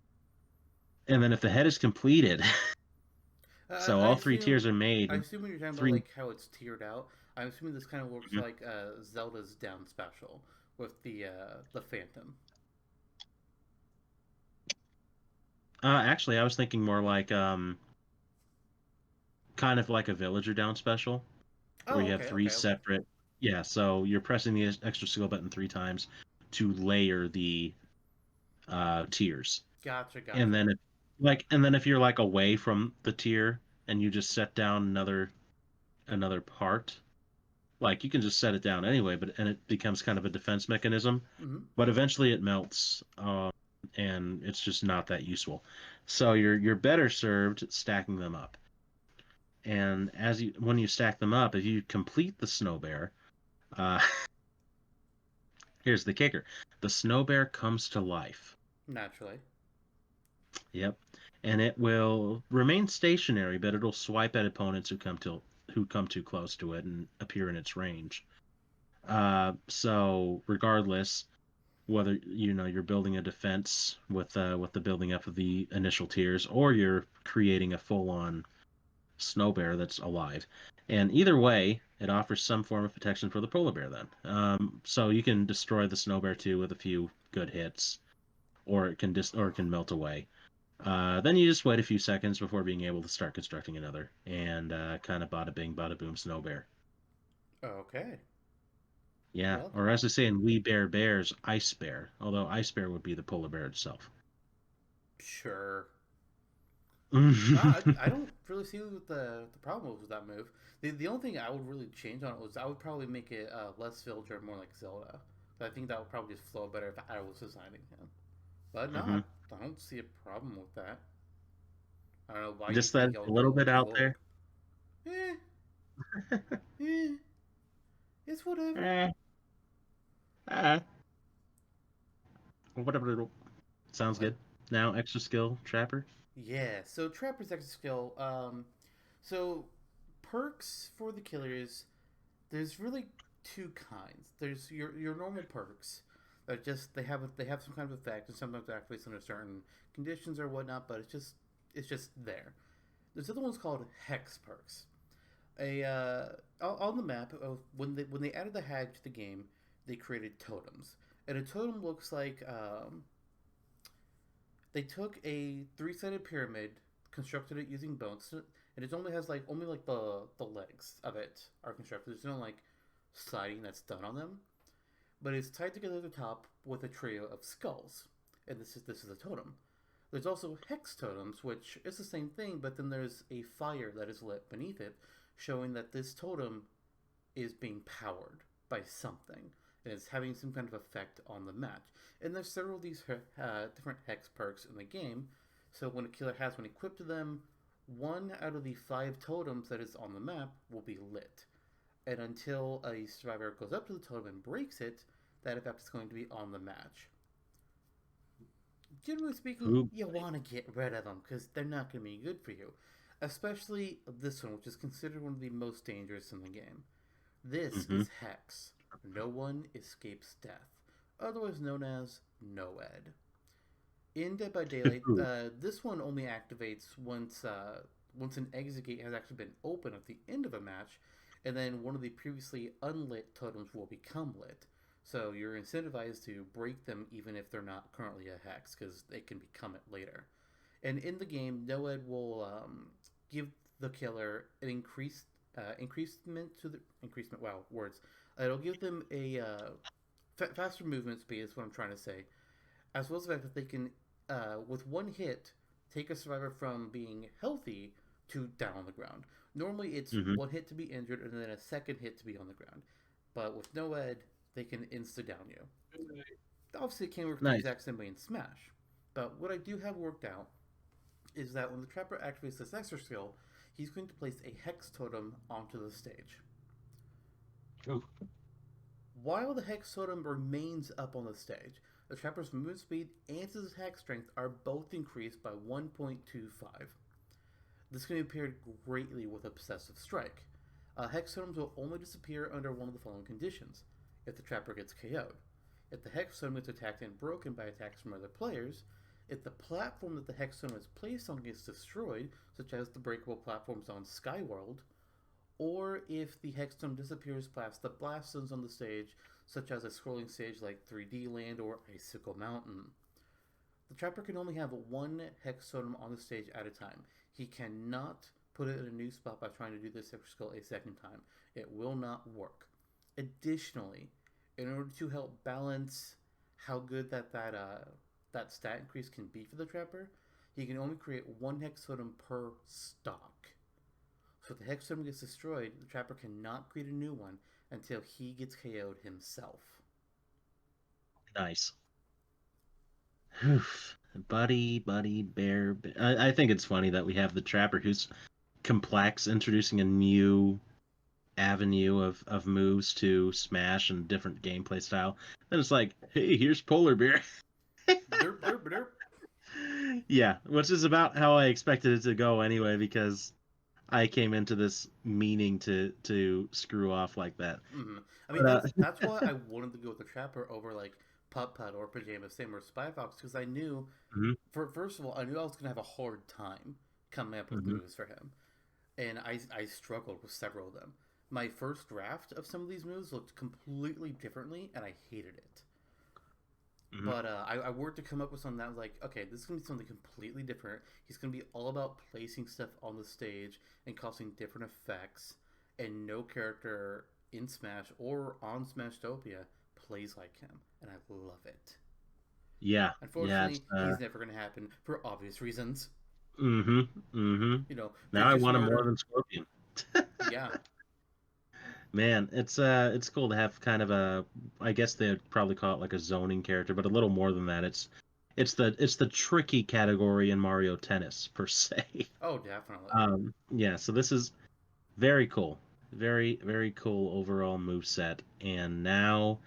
and then if the head is completed, so I all three assume tiers are made. I assume when you're talking about Three. like how it's tiered out, I'm assuming this kind of works Mhm. like Zelda's down special with the Phantom. Actually, I was thinking more like kind of like a villager down special, where Oh, you have okay, three okay, okay. separate. Yeah, so you're pressing the extra skill button three times to layer the tiers. Gotcha, And gotcha. then if you're like away from the tier and you just set down another part, like you can just set it down anyway, but and it becomes kind of a defense mechanism. Mm-hmm. But eventually it melts, and it's just not that useful. So you're better served stacking them up. And when you stack them up, if you complete the snow bear, uh, here's the kicker: the snow bear comes to life. Naturally. Yep. And it will remain stationary, but it'll swipe at opponents who come too close to it and appear in its range. So regardless, whether you're building a defense with the building up of the initial tiers, or you're creating a full-on snow bear that's alive, and either way, it offers some form of protection for the polar bear. Then, so you can destroy the snow bear too with a few good hits, or it can melt away. Then you just wait a few seconds before being able to start constructing another, and kind of bada bing, bada boom, snow bear. Okay. Yeah, Well, or as they say in We Bear Bears, ice bear. Although ice bear would be the polar bear itself. sure. No, Hmm. I don't really see what the problem was with that move. The only thing I would really change on it was I would probably make it less villager, more like Zelda. But I think that would probably just flow better if I was designing him. But no, I don't see a problem with that. I don't know why you Just that think I a would little go bit out there. full. Eh, eh, it's whatever. Eh, ah, whatever. Sounds What? good. Now extra skill trapper. Yeah. So Trapper's extra skill. So perks for the killers. There's really two kinds. There's your normal perks that just they have some kind of effect, and sometimes they activate under certain conditions or whatnot. But it's just there. There's other ones called hex perks. On the map when they added the hag to the game, they created totems, and a totem looks like they took a three-sided pyramid, constructed it using bones, and it only has like only like the legs of it are constructed. There's no like siding that's done on them. but it's tied together at the top with a trio of skulls, and this is a totem. There's also hex totems, which is the same thing, but then there's a fire that is lit beneath it, showing that this totem is being powered by something and is having some kind of effect on the match. And there's several of these different hex perks in the game. So when a killer has one equipped to them, one out of the 5 totems that is on the map will be lit. And until a survivor goes up to the totem and breaks it, that effect is going to be on the match. Generally speaking, Ooh. you want to get rid of them because they're not going to be good for you. Especially this one, which is considered one of the most dangerous in the game. This Mm-hmm. is Hex. No one escapes death, otherwise known as NOED. In Dead by Daylight, this one only activates once an exit gate has actually been open at the end of a match, and then one of the previously unlit totems will become lit. So you're incentivized to break them even if they're not currently a hex, because they can become it later. And in the game, NOED will give the killer an increasement to the increasement. Wow, words. It'll give them a faster movement speed. Is what I'm trying to say, as well as the fact that they can, with one hit, take a survivor from being healthy to down on the ground. Normally, it's Mm-hmm. one hit to be injured and then a second hit to be on the ground. But with NOED, they can insta down you. Obviously, it can't work the Nice. exact same way in Smash. But what I do have worked out is that when the Trapper activates this extra skill, he's going to place a Hex Totem onto the stage. Ooh. While the Hex Totem remains up on the stage, the Trapper's movement speed and his attack strength are both increased by 1.25. This can be paired greatly with Obsessive Strike. Hex Totems will only disappear under one of the following conditions: if the Trapper gets KO'd, if the Hex Totem gets attacked and broken by attacks from other players, if the platform that the Hex Totem is placed on gets destroyed, such as the breakable platforms on Skyworld, or if the Hexstone disappears past the blast zones on the stage, such as a scrolling stage like 3D Land or Icicle Mountain. The Trapper can only have one Hexstone on the stage at a time. He cannot put it in a new spot by trying to do this extra skill a second time. It will not work. Additionally, in order to help balance how good that stat increase can be for the Trapper, he can only create one Hex Totem per stock. So if the Hex Totem gets destroyed, the Trapper cannot create a new one until he gets KO'd himself. Nice. Oof. Buddy, bear. I think it's funny that we have the Trapper who's complex, introducing a new avenue of moves to Smash and different gameplay style. Then it's like, hey, here's Polar Bear. Derp, derp, derp. Yeah, which is about how I expected it to go anyway, because I came into this meaning to screw off like that. Mm-hmm. I mean, But that's why I wanted to go with the Trapper over like Putt Putt or Pajama Sam or Spy Fox, because I knew, mhm, first of all, I knew I was gonna have a hard time coming up with mhm. moves for him, and I struggled with several of them. My first draft of some of these moves looked completely differently, and I hated it. Mhm. But I worked to come up with something that was like, okay, this is going to be something completely different. He's going to be all about placing stuff on the stage and causing different effects. And no character in Smash or on Smashtopia plays like him. And I love it. Yeah, yeah. It's, Unfortunately, he's never going to happen for obvious reasons. mm-hmm. You know, Now I just want him more murder. than Scorpion. Yeah. Man, it's cool to have kind of a, I guess they'd probably call it like a zoning character, but a little more than that. It's the tricky category in Mario Tennis per se. Oh, definitely. Yeah, so this is very cool. Very cool overall move set. And now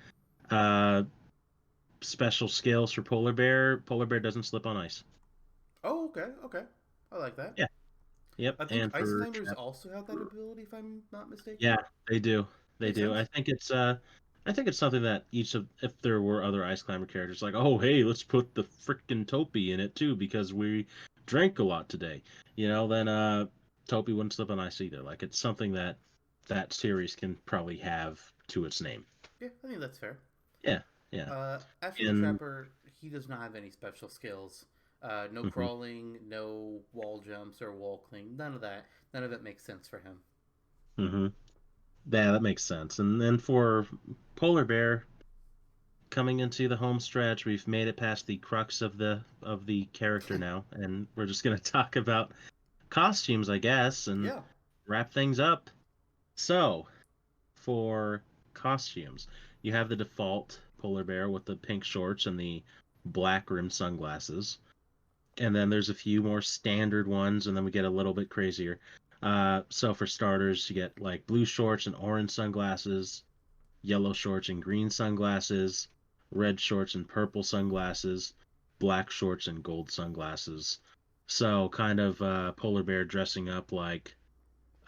uh special skills for Polar Bear. Polar Bear doesn't slip on ice. Oh, okay, okay. I like that. Yeah. Yep. I think And Ice for Climbers also have that ability, if I'm not mistaken. yeah, they do. They Makes do. sense. I think it's something that each of, if there were other Ice Climber characters, like, oh hey, let's put the frickin' Topi in it too because we drank a lot today. Then Topi wouldn't slip on ice either. Like, it's something that that series can probably have to its name. Yeah, I think that's fair. Yeah, yeah. As for the And Trapper, he does not have any special skills. No mhm, crawling, no wall jumps or wall cling. None of that. None of it makes sense for him. mhm. Yeah, that makes sense. And then for Polar Bear, coming into the home stretch. We've made it past the crux of the character now, and we're just gonna talk about costumes, I guess, and Yeah. wrap things up. So, for costumes, you have the default polar bear with the pink shorts and the black rimmed sunglasses. And then there's a few more standard ones, and then we get a little bit crazier. So for starters, you get like blue shorts and orange sunglasses, yellow shorts and green sunglasses, red shorts and purple sunglasses, black shorts and gold sunglasses. So kind of polar bear dressing up like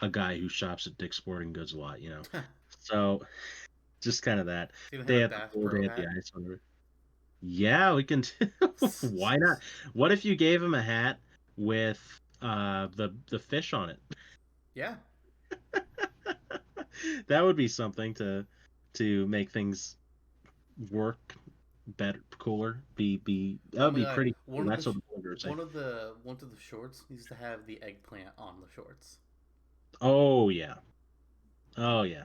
a guy who shops at Dick's Sporting Goods a lot, you know. So just kind of that You gonna have day a at the Bass pool, Pro day at the hat? ice, whatever. Yeah, we can. Why not? What if you gave him a hat with the fish on it? Yeah. That would be something to make things work better, cooler. Be that Oh would my be god, pretty cool. That's what the bloggers say. one of the shorts needs to have the eggplant on the shorts. Oh yeah, oh yeah.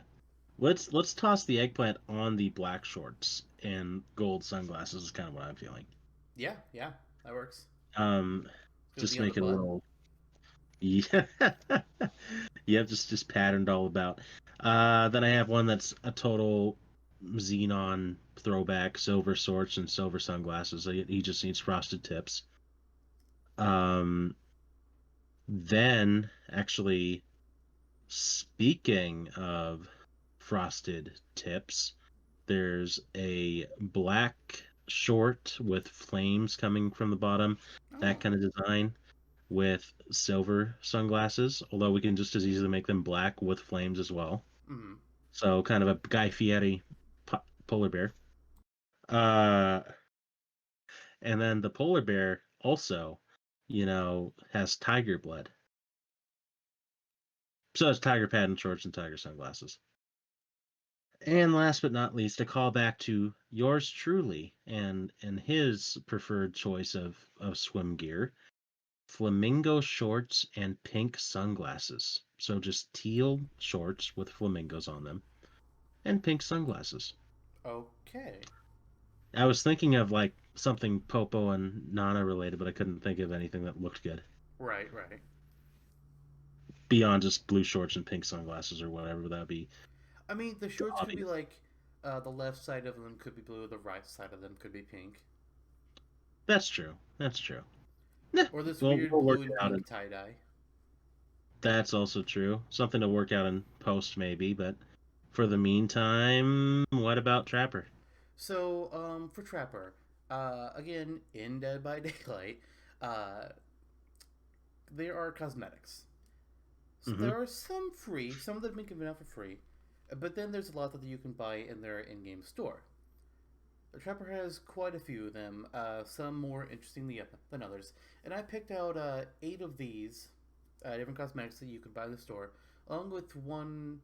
Let's toss the eggplant on the black shorts and gold sunglasses is kind of what I'm feeling. Yeah, yeah, that works. Um, It's gonna be just on the make it a butt. little. Yeah. Yep, just patterned all about. Then I have one that's a total xenon throwback, silver shorts and silver sunglasses. He just needs frosted tips. Um, then actually, speaking of frosted tips, there's a black short with flames coming from the bottom, that Oh. kind of design with silver sunglasses, although we can just as easily make them black with flames as well. Mm-hmm. So kind of a Guy Fieri polar bear. Uh, and then the polar bear also, has tiger blood. So it's tiger pattern shorts and tiger sunglasses. And last but not least, a call back to yours truly and his preferred choice of swim gear, flamingo shorts and pink sunglasses. So just teal shorts with flamingos on them and pink sunglasses. Okay. I was thinking of like something Popo and Nana related, but I couldn't think of anything that looked good Right, right. beyond just blue shorts and pink sunglasses or whatever. That'd be I mean, the shorts could be obvious. like the left side of them could be blue, the right side of them could be pink, That's true. That's true. Yeah, or this weird we'll work blue and it out. pink tie dye. That's also true. Something to work out in post, maybe. But for the meantime, what about Trapper? So, for Trapper, again in Dead by Daylight, uh, there are cosmetics. So Hmm. there are some free, some that have been given out for free, but then there's a lot that you can buy in their in-game store. The Trapper has quite a few of them, some more interesting than others, and I picked out 8 of these different cosmetics that you can buy in the store, along with one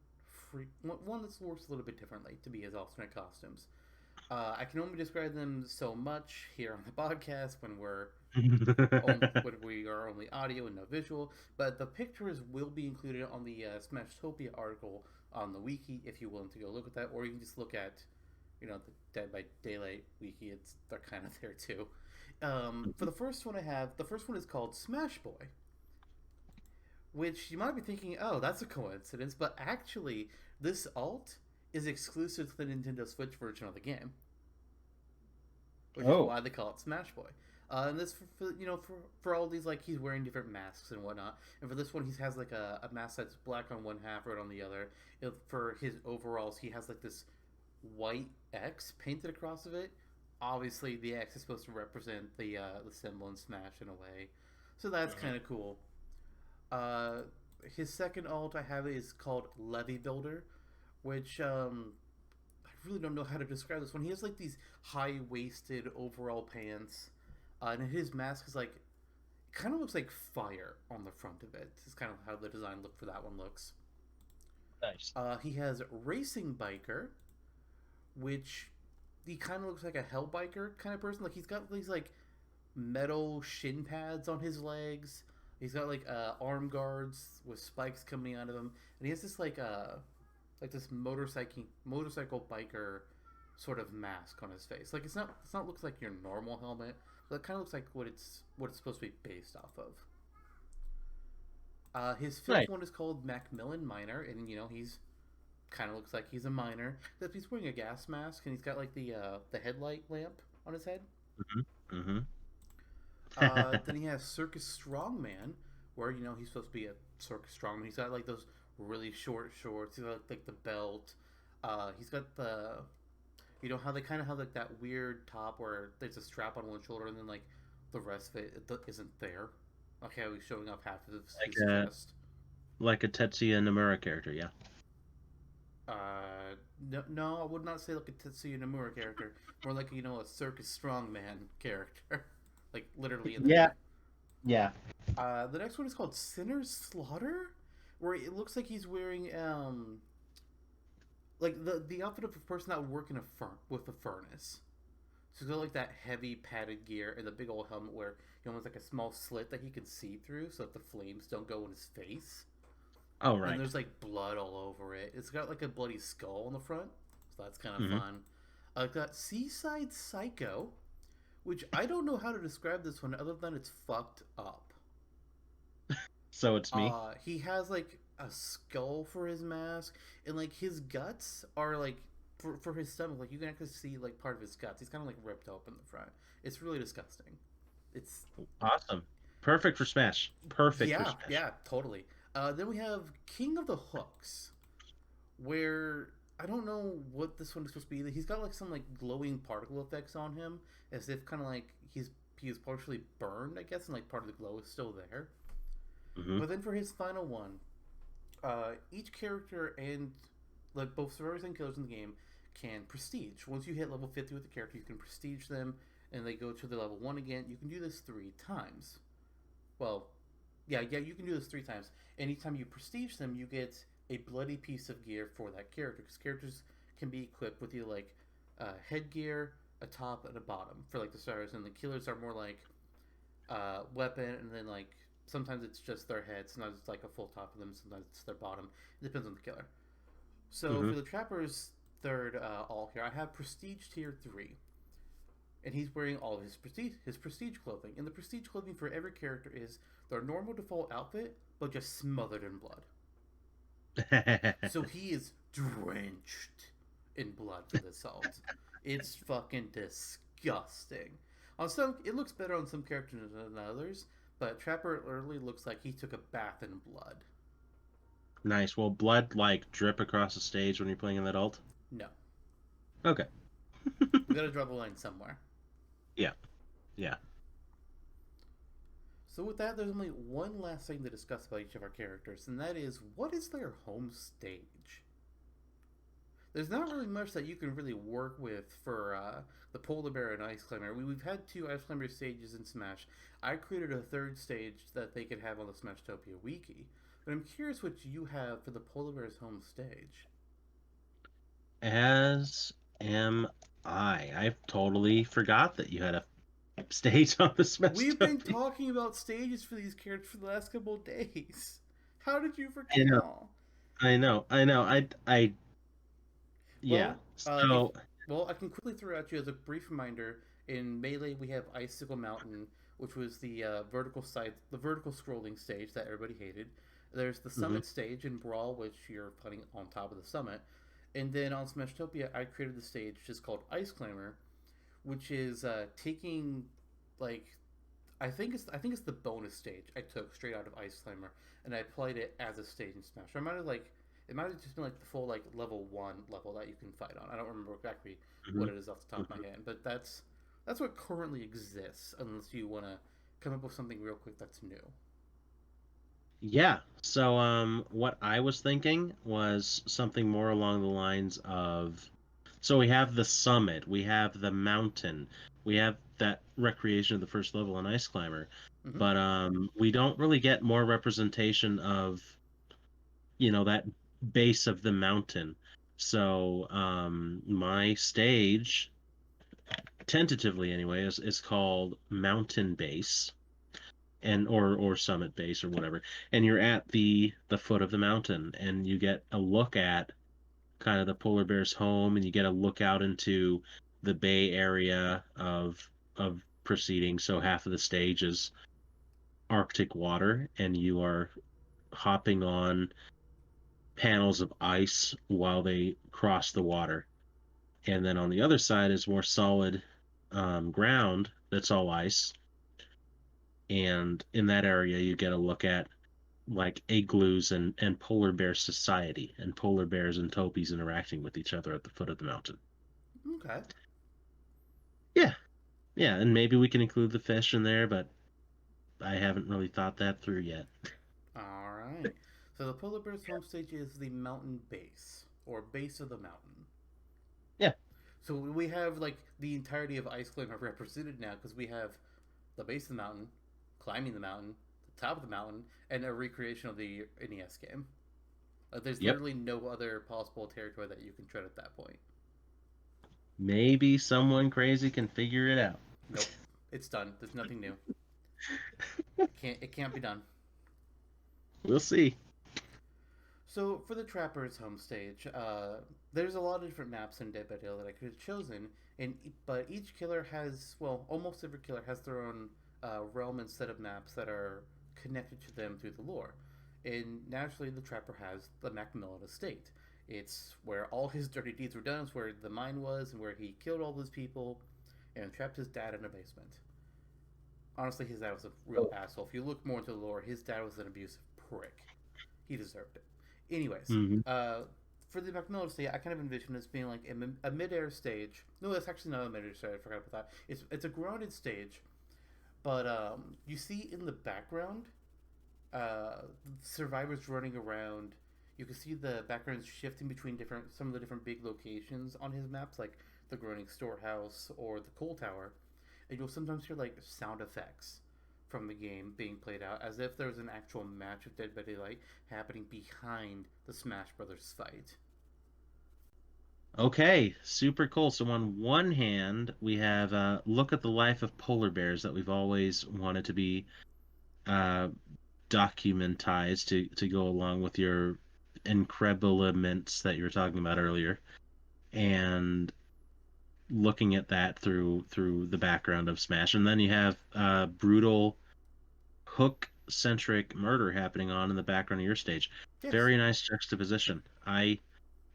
that works a little bit differently to be his alternate costumes. I can only describe them so much here on the podcast when we are only audio and no visual, but the pictures will be included on the Smashtopia article on the wiki if you're willing to go look at that, or you can just look at the Dead by Daylight wiki. They're kind of there too. For the first one I have, the first one is called Smash Boy, which you might be thinking, oh, that's a coincidence, but actually, this alt is exclusive to the Nintendo Switch version of the game, which is Oh. why they call it Smash Boy. And this, for all these, like he's wearing different masks and whatnot. And for this one, he has like a mask that's black on one half, red on the other. For his overalls, he has like this white X painted across of it. Obviously, the X is supposed to represent the symbol in Smash in a way, so that's Mhm. kind of cool. Uh, his second alt I have is called Levy Builder, which I really don't know how to describe this one. He has like these high waisted overall pants, and his mask is like it kind of looks like fire on the front of it. It's kind of how the design look for that one looks. Nice. He has Racing Biker, which he kind of looks like a hell biker kind of person. Like he's got these like metal shin pads on his legs. He's got like arm guards with spikes coming out of him, and he has this like this motorcycle biker sort of mask on his face. Like it's not looks like your normal helmet, but it kind of looks like what it's supposed to be based off of. His fifth Right. one is called Macmillan Miner, and he's kind of looks like he's a miner. Except he's wearing a gas mask, and he's got like the headlight lamp on his head. Mm-hmm. Then he has Circus Strongman, where he's supposed to be a circus strongman. He's got like those really short shorts. He's got like the belt. He's got how they kind of have like that weird top where there's a strap on one shoulder and then like the rest of it isn't there. Okay, how he's showing off half of like his a chest. like a Tetsuya Nomura character, yeah. No, no, I would not say like a Tetsuya Nomura character. More like a circus strongman character, like literally in the Yeah, name. yeah. The next one is called Sinner's Slaughter, where it looks like he's wearing like the outfit of a person that would work in with a furnace. So he's got like that heavy padded gear and the big old helmet where he almost like a small slit that he can see through so that the flames don't go in his face. Oh, And right. there's like blood all over it. It's got like a bloody skull on the front, so that's kind of Hmm. fun. I've got Seaside Psycho, which I don't know how to describe this one other than it's fucked up. So it's me. He has like a skull for his mask, and like his guts are like for his stomach. Like you can actually see like part of his guts. He's kind of like ripped open the front. It's really disgusting. It's Awesome. Perfect for Smash. Perfect for yeah, Smash. yeah, totally. Then we have King of the Hooks, where I don't know what this one is supposed to be. He's got like some like glowing particle effects on him, as if kind of like he's partially burned, I guess, and like part of the glow is still there. Hmm. But then for his final one, each character and like both survivors and killers in the game can prestige. Once you hit level 50 with the character, you can prestige them, and they go to the level 1 again. You can do this 3 times. Well, yeah, you can do this 3 times. Anytime you prestige them, you get a bloody piece of gear for that character, because characters can be equipped with either like headgear, a top, and a bottom for like the stars, and the killers are more like weapon, and then like sometimes it's just their head, sometimes it's like a full top of them, sometimes it's their bottom. It depends on the killer. So Hmm. for the trapper's third all here, I have prestige tier 3, and he's wearing all of his prestige clothing. And the prestige clothing for every character is their normal default outfit, but just smothered in blood. So he is drenched in blood for this salt. It's fucking disgusting. On some, it looks better on some characters than others, but Trapper literally looks like he took a bath in blood. Nice. Will blood like drip across the stage when you're playing an adult? No, Okay. we gotta draw the line somewhere. Yeah. Yeah. So with that, there's only one last thing to discuss about each of our characters, and that is what is their home stage? There's not really much that you can really work with for the polar bear and ice climber. We've had 2 ice climber stages in Smash. I created a third stage that they could have on the Smashtopia wiki, but I'm curious what you have for the polar bear's home stage. As am I. I totally forgot that you had a stage on the We've been Smashtopia. talking about stages for these characters for the last couple of days. How did you I forget know. all? I know. I know. Yeah. Well, if So, well, I can quickly throw at you as a brief reminder. In Melee, we have Icicle Mountain, which was the vertical scrolling stage that everybody hated. There's the mhm. Summit stage in Brawl, which you're fighting on top of the summit, and then on Smashtopia, I created the stage just called Ice Climber, which is taking like I think it's the bonus stage I took straight out of Ice Climber, and I played it as a stage in Smash. I might have like it might have just been like the full like level 1 level that you can fight on. I don't remember exactly Mhm. what it is off the top of Mhm. my head, but that's what currently exists. Unless you want to come up with something real quick that's new. Yeah. So, what I was thinking was something more along the lines of, so we have the summit, we have the mountain, we have that recreation of the first level on Ice Climber, Mm-hmm. but we don't really get more representation of, that base of the mountain. So, my stage, tentatively anyway, is called Mountain Base and or summit base or whatever, and you're at the foot of the mountain and you get a look at kind of the polar bear's home, and you get a look out into the bay area of proceeding. So half of the stage is Arctic water, and you are hopping on panels of ice while they cross the water. And then on the other side is more solid ground that's all ice. And in that area, you get a look at like igloos and polar bear society and polar bears and topies interacting with each other at the foot of the mountain. Okay. Yeah, yeah, and maybe we can include the fish in there, but I haven't really thought that through yet. All right. So the polar bear's home stage is the mountain base or base of the mountain. Yeah. So we have like the entirety of Ice Climb represented now because we have the base of the mountain, climbing the mountain, the top of the mountain, and a recreation of the NES game. There's Yep. literally no other possible territory that you can tread at that point. Maybe someone crazy can figure it out. Nope, it's done. There's nothing new. It can't be done. We'll see. So for the Trapper's home stage, there's a lot of different maps in Dead by Daylight that I could have chosen, but each killer has, well, almost every killer has their own realm and set of maps that are connected to them through the lore. And naturally, the Trapper has the Macmillan estate. It's where all his dirty deeds were done. It's where the mine was, and where he killed all those people, and trapped his dad in a basement. Honestly, his dad was a real asshole. If you look more into the lore, his dad was an abusive prick. He deserved it. Anyways, Hmm. for the Macmillan stage, I kind of envision this being like a mid-air stage. No, that's actually not a mid-air stage. I forgot about that. It's a grounded stage, but you see in the background survivors running around. You can see the backgrounds shifting between some of the different big locations on his maps, like the Groaning Storehouse or the Coal Tower, and you'll sometimes hear like sound effects from the game being played out as if there was an actual match of Dead by Daylight happening behind the Smash Brothers fight. Okay, super cool. So on one hand, we have look at the life of polar bears that we've always wanted to be uh, documentized to go along with your incredibilements that you were talking about earlier, and looking at that through the background of Smash, and then you have brutal hook centric murder happening on in the background of your stage. Yes. Very nice juxtaposition. I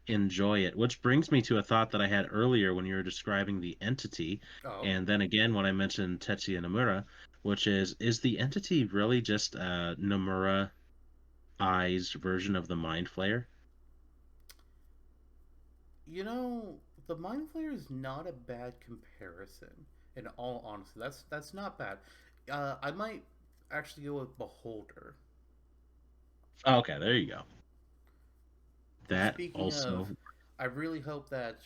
enjoy it. Which brings me to a thought that I had earlier when you were describing the entity, Oh. and then again when I mentioned Tetsuya Nomura, which is the entity really just Nomura eyes version of the Mind Flayer? You know, the Mind Flayer is not a bad comparison. In all honesty, that's not bad. I might actually go with Beholder. Oh, okay, there you go. And That speaking of, also. I really hope that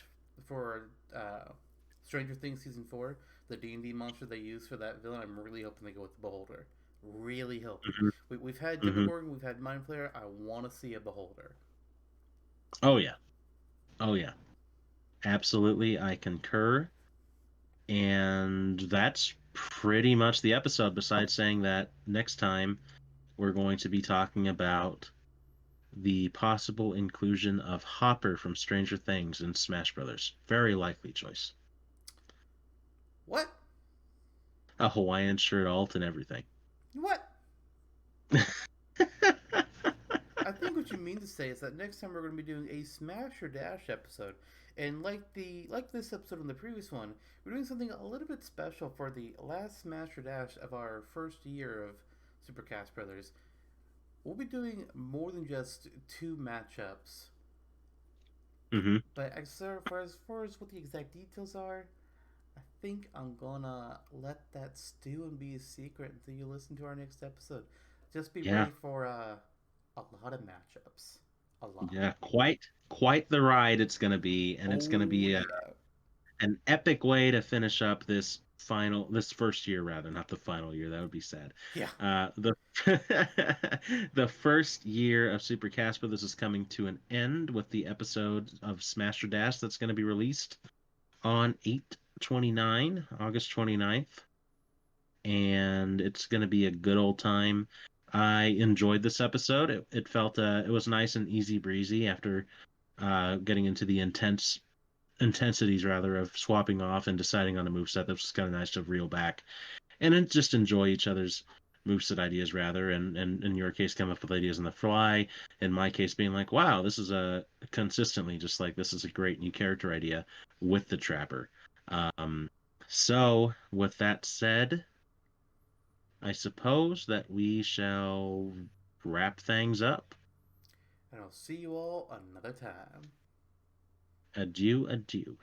for Stranger Things season 4, the D&D monster they use for that villain, I'm really hoping they go with the Beholder. Really hoping. Mhm, We've had mhm. Demogorgon, we've had Mind Flayer. I want to see a Beholder. Oh yeah, oh yeah, absolutely. I concur, and that's pretty much the episode. Besides saying that next time we're going to be talking about the possible inclusion of Hopper from Stranger Things in Smash Brothers. Very likely choice. What? A Hawaiian shirt alt and everything. What? I think what you mean to say is that next time we're going to be doing a Smash or Dash episode, and like this episode and the previous one, we're doing something a little bit special for the last Smash or Dash of our first year of Supercast Brothers. We'll be doing more than just two matchups, Hmm. but as far as what the exact details are, I think I'm gonna let that stew and be a secret until you listen to our next episode. Just be Yeah, ready for a lot of matchups. A lot. yeah, quite the ride it's going to be, and it's going to Oh be yeah. an epic way to finish up this first year, rather, not the final year. That would be sad. Yeah. The the first year of Super Casper, this is coming to an end with the episode of Smash or Dash that's going to be released on 8/29, August 29th, and it's going to be a good old time. I enjoyed this episode. It felt it was nice and easy breezy after getting into the intensities rather of swapping off and deciding on a move set that was kind of nice to reel back and then just enjoy each other's moveset ideas rather, and in your case come up with ideas on the fly. In my case, being like, wow, this is a consistently just like this is a great new character idea with the trapper. Um, so with that said, I suppose that we shall wrap things up. And I'll see you all another time. Adieu, adieu.